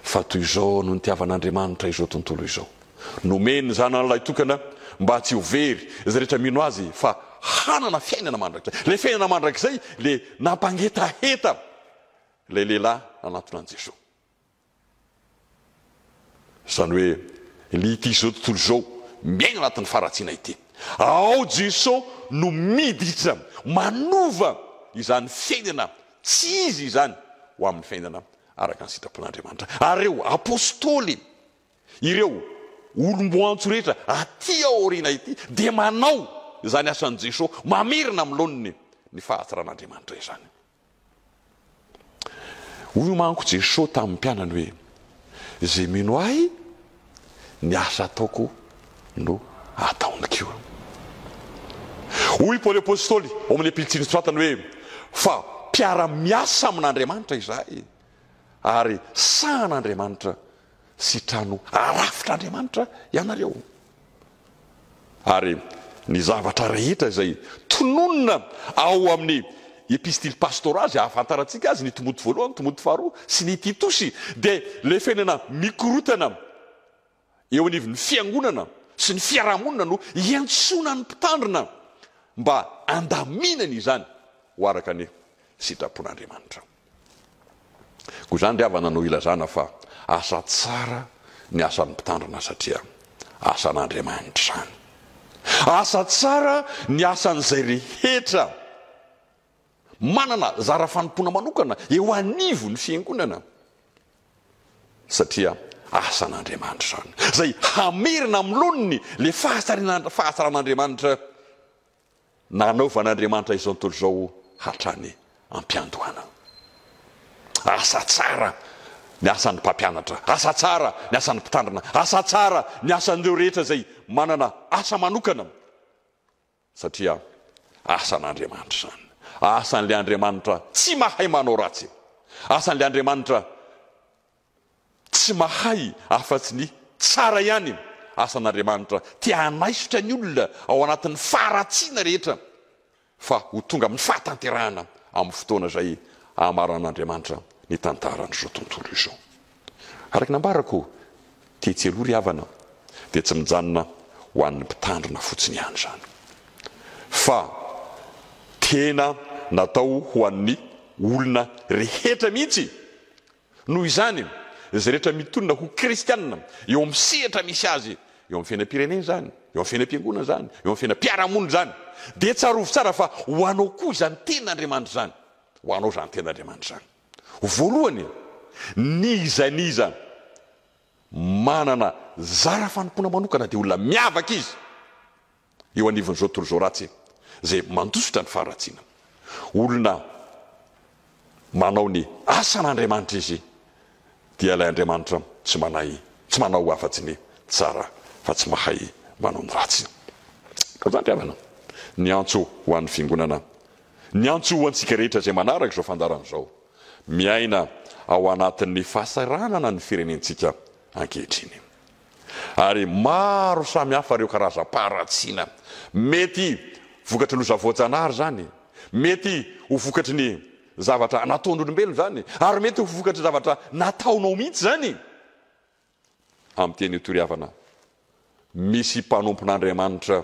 fa toy izao no nitiavan'Andriamanitra izao tontolo izao, nomeny zanan'ilay tokana mba tsy ho very izay rehetra mino azy fa hanana fiainana mandrakizay. Le fiainana mandrakizay le nampangetaheta le lehilahy nanatona an' Jesosy. Zany hoe lity izao tontolo izao miaina anatin'ny faratsiana ity, ao Jesosy no miditra manova izany fiainana tsy izy izany ho amin'ny fiainana araka ny sitrapon'Andriamanitra. Ary ireo apôstôly, ireo olomboantso rehetra aty aoriana ity dia manao izany asan'i Jesosy, mamerina amin'ny laoniny ny fahatsaran'Andriamanitra izany. Hoy manko Jesosy tamin'ny mpianany hoe izay mino ahy ny asa ataoko no ataony koa. Hoy Paoly apôstôly ao amin'ny epilitsiny soratany hoe fa mpiara-miasa amin'Andriamanitra izahay ary sahan'Andriamanitra sy trano arafitr'Andriamanitra ianareo. Ary ny zavatra rehetra izay tononona ao amin'ny epistily pastoraly ahafantarantsika azy ny Timoty voalohany, Timoty faharoa sy ny Titosy dia le fiainana mikorotana eo anivon'ny fiangonana sy ny fiarahamonina no iantsona ny mpitandrina mba andaminana izany ho araka ny sitrapon'Andriamanitra. Koa izany ry havana no ilazana fa asa tsara ny asan'ny mpitandrina satria asan'Andriamanitra zany. Asa tsara ny asan'izay rehetra manana zara fanompoana manokana eo anivo ny fiangonana. satria asan'Andriamanitra zany zay hamerina amloniny le fahasaran'Andriamanitra nanaovan'Andriamanitra izao tontolo zao hatrany ampiandohana. Asa tsara ny asan'ny mpampianatra, asa tsara ny asan'ny mpitandrina, asa tsara ny asan'ireo rehetra zay manana asa manokana, satria asan'Andriamanitra zany. Asan'le Andriamanitra tsy mahay manao ratsy, asan'le Andriamanitra tsy mahay afatsy ny tsara ihany. Asan'Andriamanitra tia hanaisotra ny olona ao anatin'ny faharatsiana rehetra, fa ho tonga amin'ny fahatanterahana amin'ny fotoana zay amaran'Andriamanitra ny tantaran'izao tontolo izao. Araky nambarako tetselory havana dia tsy mijanona ho an'ny mpitandrina fotsiny ihany zany, fa tena natao ho an'ny olona rehetra mihitsy. Noho izany izay rehetra mitonina ho kristianina eo amin'ny sehatra misy azy, eo amin'ny fiainam-pirenena zany, eo amin'ny fiainam-piangonana zany, eo amin'ny fiainam-piarahamonina zany, dia tsarovo tsara fa ho anao koa izany ten'Andriamanitra zany, ho anao zany ten'Andriamanitra zany. Voalohany, niza manana zara fanompona manokana dia olona miavaka izy eo anivon'izao tontolo zao ratsy zay mandositra ny faharatsiana. Olona manao ny asan'Andriamanitra izy dia ilay Andriamanitra tsy manao afatsy ny tsara fa tsy mahay manao ny ratsy. Kazandriavana ny antso ho an'ny fiangonana, ny antso ho antsika rehetra zay manaraka izao fandaran'izao, miaina ao anatin'ny fahasaranana ny firenentsika ankehitriny. Ary maro samy hafa ireo karazam-paharatsiana, mety vokatry loza voajanahary zany, mety ho vokatry ny zavatra nataon'olombelona zany, ary mety ho vokatry zavatra nataonao mihitsy zany. Amin'ny teny toriavana, misy mpanompon'Andriamanitra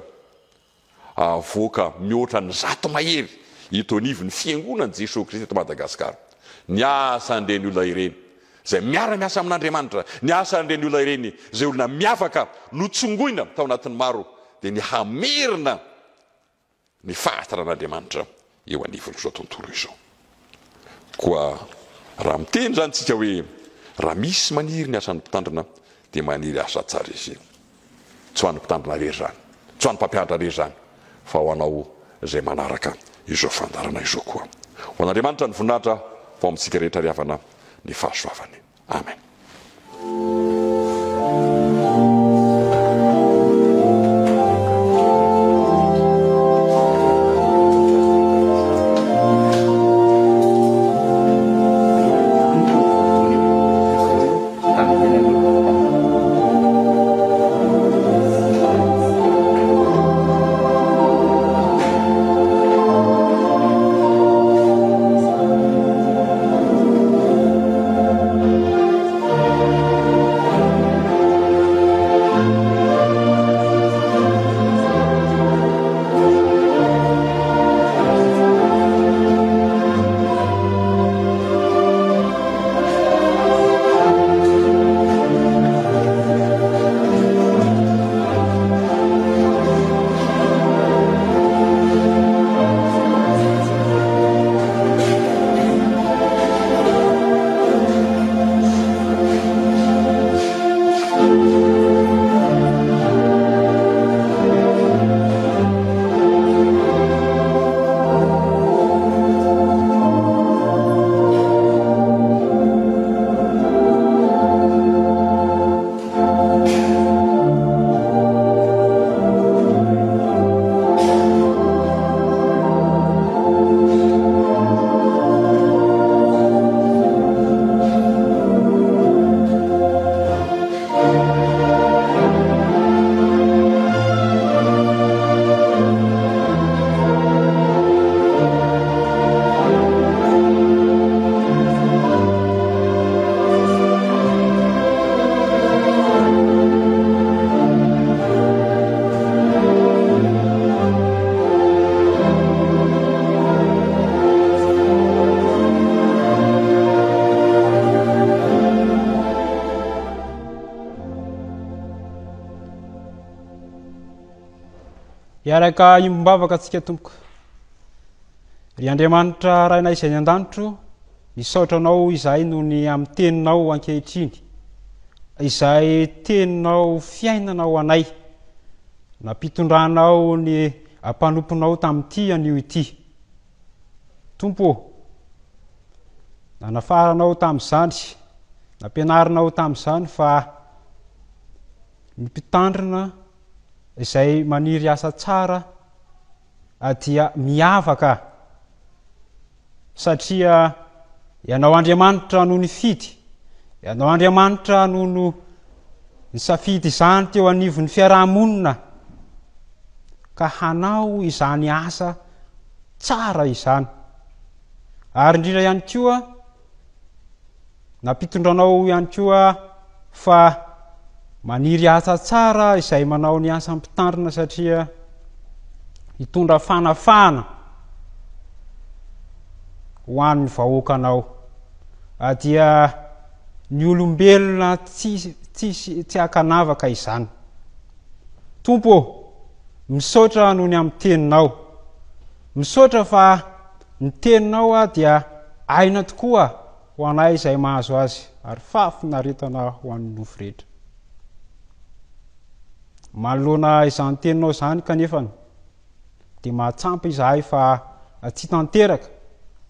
avoaka mihoatra ny 100 mahery itonivon'ny fiangonan'i Jesosy Kristy eto Madagasikara. Ny asan'ireny olona ireny zay miara-miasa amin'Andriamanitra, ny asan'ireny olona ireny zay olona miavaka notsongoina tao anatin'ny maro, dia ny hamerina ny fahasaran'Andriamanitra eo anivon'izao tontolo izao. Koa raha miteny zany tsika hoe raha misy maniry ny asan'ny mpitandrina dia maniry asa tsara izy, tsy ho an'ny mpitandrina rery zany, tsy ho an'ny mpampianatra rery zany, fa ho anao zay manaraka izao fandarana izao koa. Ho an'Andriamanitra ny voninahitra ho amintsika rehetra riavana ny fahasoavany. Amen. Iaraka iombavaka atsika tompoko. Ry Andriamanitra rainay izay ny an-danitro, misaotra anao izahay noho ny amin'ny teninao ankehitriny. izay teninao fiainana ao anay, nampitondranao ny ampanomponao tamin'ity anio ity. Tompo, nanafaranao tamin'izany, nampianarinao tamin'izany fa ny mpitandrina izay maniry asa tsara dia miavaka, satria ianao Andriamanitra no nifidy, ianao Andriamanitra no nisafidy izany teo anivon'ny fiarahamonina ka hanao izany asa tsara izany. Ary indrindra ihany koa nampitondranao ihany koa fa maniry asa tsara izay manao ny asa mpitandrina, satria hitondra fanafana ho an'ny vahoakanao, dia ny olombelona tsy akanavaka izany. Tompo, misaotra noho ny amin'ny teninao, misaotra fa ny teninao dia aina tokoa ho anay izay mahazo azy, ary fafinaretana ho an'ny nofo rehetra. Manoloana izany teninao izany kanefa dia mahatsampy izahay fa tsy tanteraka,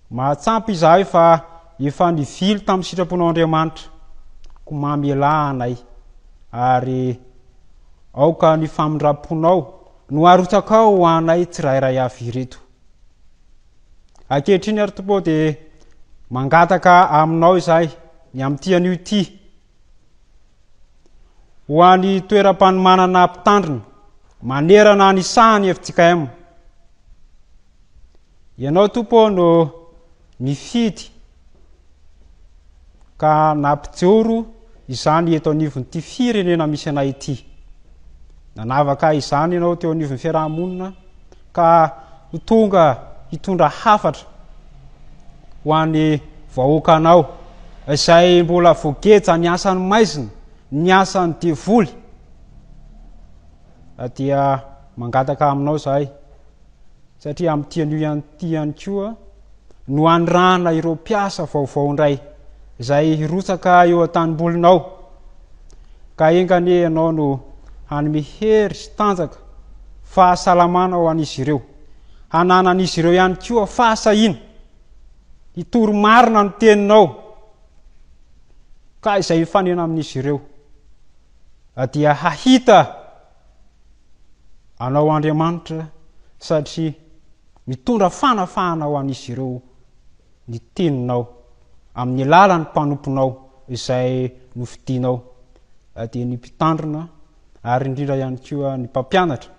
mahatsampy izahay fa efa nivily tamin'ny sitraponao Andriamanitra ko mamelànay, ary aoka ny famindraponao no arotsakao ho anay tsirairay avy ireto. Ankehitriny ary Tompo dia mangataka aminao izahay ny amin'ity anio ity ho an'ny toeram-panomanana mpitandrina manerana ny sahany FJKM. Ianao Tompo no nifidy ka nampijoro izany eto anivon'ity firenena misy anay ity. Nanavaka izany ianao teo anivon'ny fiarahamonina ka ho tonga hitondra hafatra ho an'ny vahoakanao izay mbola voageja ny asany maizina, ny asany devoly. Dia mangataka aminao izahay, satria amin'ity anio ihany koa no andrana ireo mpiasa vaovao indray izay hirotsaka eo an-tanimbolinao, ka engane ianao no hanome hery sy tanjaka fahasalamana ho an'izy ireo, hananan'izy ireo ihany koa fahasahiana, hitoro marina ny teninao ka izay hifanena amin'izy ireo dia hahita anao Andriamanitra, satria mitondra fanafahana ho an'izy ireo ny teninao amin'ny alalan'ny mpanomponao izay nofidianao, dia ny mpitandrina ary indrindra ihany koa ny mpampianatra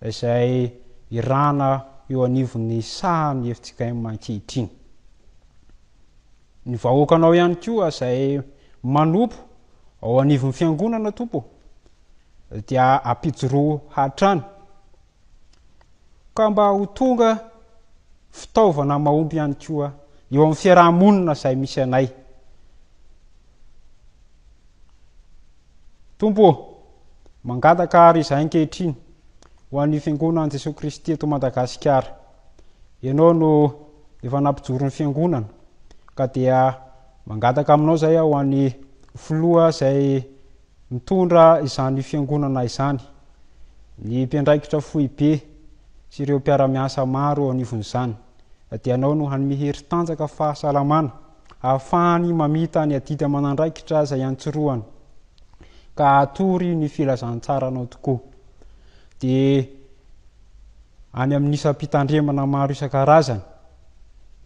izay irana eo anivon'ny sahany FJKM ankehitriny. Ny vahoakanao ihany koa izay manompo ao anivon'ny fiangonana Tompo dia ampijoro hatrany ka mba ho tonga fitaovana mahomby ihany koa eo amin'ny fiarahamonina izay misy anay. Tompo, mangataka ary izay ankehitriny ho an'ny fiangonana Jesosy Kristy eto Madagasikara. Ianao no efa nampijoro ny fiangonana, ka dia mangataka aminao izay ho an'ny filoha izay mitondra izany fiangonana izany, ny mpiandraikitra foibe sy ireo mpiara-miasa maro anivon'izany, dia ianao no hanome hery tanjaka fahasalamana ahafahany mamita ny adidy aman'andraikitra izay antsoroany ka atory ny filazantsaranao tokoa. Dia any amin'ny isam-pitandremana maro isan-karazany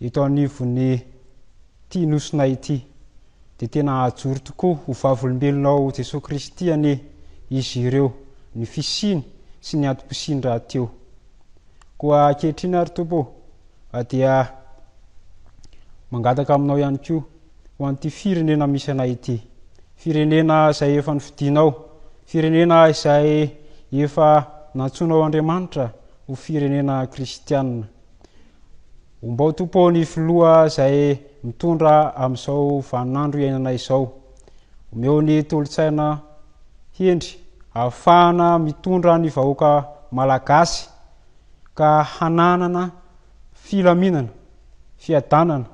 eto anivon'ny ity nosonay ity dia tena ajoro tokoa ho vavolombelonao Jesosy Kristy ane izy ireo, ny fisiny sy ny antom-pisiny rahateo. Koa ankehitriny ary Tompo dia mangataka aminao ihany koa ho an'ity firenena misy anay ity, firenena izay efa nifidianao, firenena izay efa nantsonao Andriamanitra ho firenena kristianina. Ombao Tompo ny filoha izay mitondra amin'izao vaninandro iainana izao, omeo ny tolotsaina hendry ahafahana mitondra ny vahoaka malagasy ka hananana filaminana, fiadanana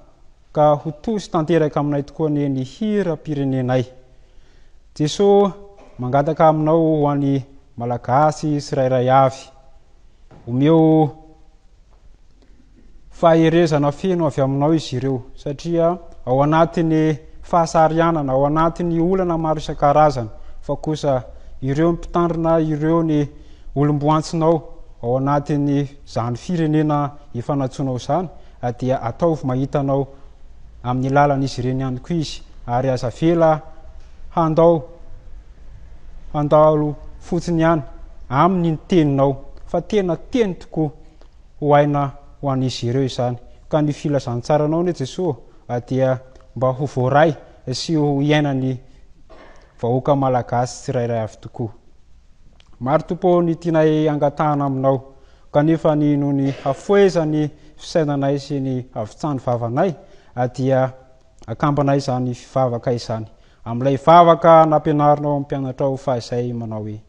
ka ho tosy tanteraka aminay tokoa ny hira-pirenenay. Jesosy mangataka aminao ho an'ny malagasy tsirairay avy omeo faherezana feno avy aminao izy ireo satria ao anatin'ny fahasarianana ao anatin'ny olana maro isan-karazany fa kosa ireo mpitandrina ireo ny olomboantsinao ao anatin'ny zany firenena ifanatsoanao zany dia ataovy mahitanao amin'ny lalan'izy ireny ihany koa izy ary aza vela handalo fotsiny ihany amin'ny teninao fa tena teny tokoa ho aina ho an'izy ireo izany ka ny filazantsaranao ne Jesosy dia mba ho voaray sy ho iainany vahoaka malagasy tsirairay avy tokoa. Maro tompo ny tianay angatahana aminao kanefa ny nohony hafoezany fisainanay sy ny havitsany vavanay dia akambanay izany fivavaka izany amin'ilay vavaka nampianarinao amin'ny mpianatra ao fa izay manao hoe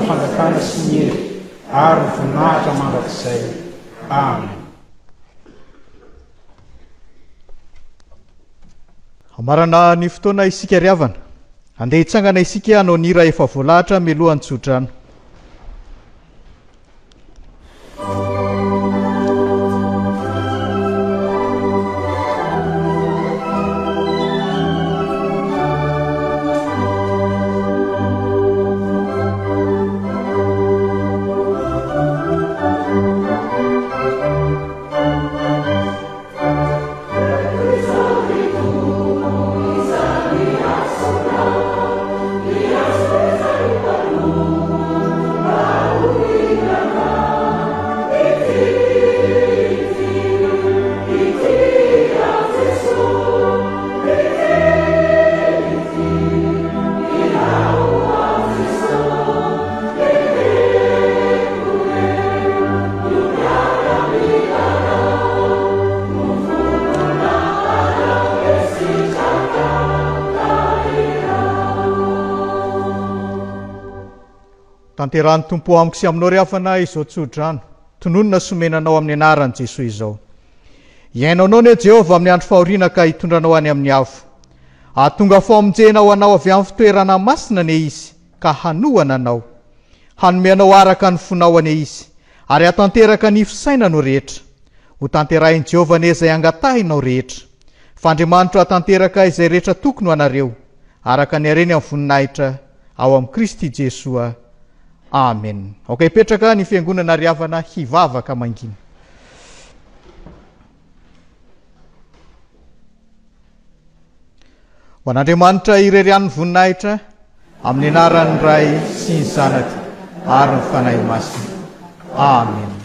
fandakana sy ny hery ary voninahitra mandrakizay. Amen. Amarana ny fotoana isika riavana andeha hitsangana isika hanao ny hira efa voalahatra mialohan'ny tsodrano. Tanterahany tompo amiko sy aminao riafana izao tsodrano tononona somenanao amin'ny anaran'i Jesosy izao. Iainanao ne Jehova amin'ny andro fahoriana ka hitondranao any amin'ny afo. Ahatonga famonjenao anao avy amin'ny fitoerana masina ne izy ka hanohana anao. Hanomeanao araka ny fonao ane izy ary hatanteraka ny fisainanao rehetra. Ho tanterahin'i Jehova ne izay angatahinao rehetra. Fa Andriamanitra hatanteraka izay rehetra tokony ho anareo araka ny hareny amin'ny voninahitra ao amin'ny Kristy Jesosy. Amen. Okay, petraka ny fiangonana riavana hivavaka mangina. Ho an'Andriamanitra irerian'ny voninahitra amin'ny anaran'ny Ray sy ny Zanaka ary ny fanahy masina. Amen.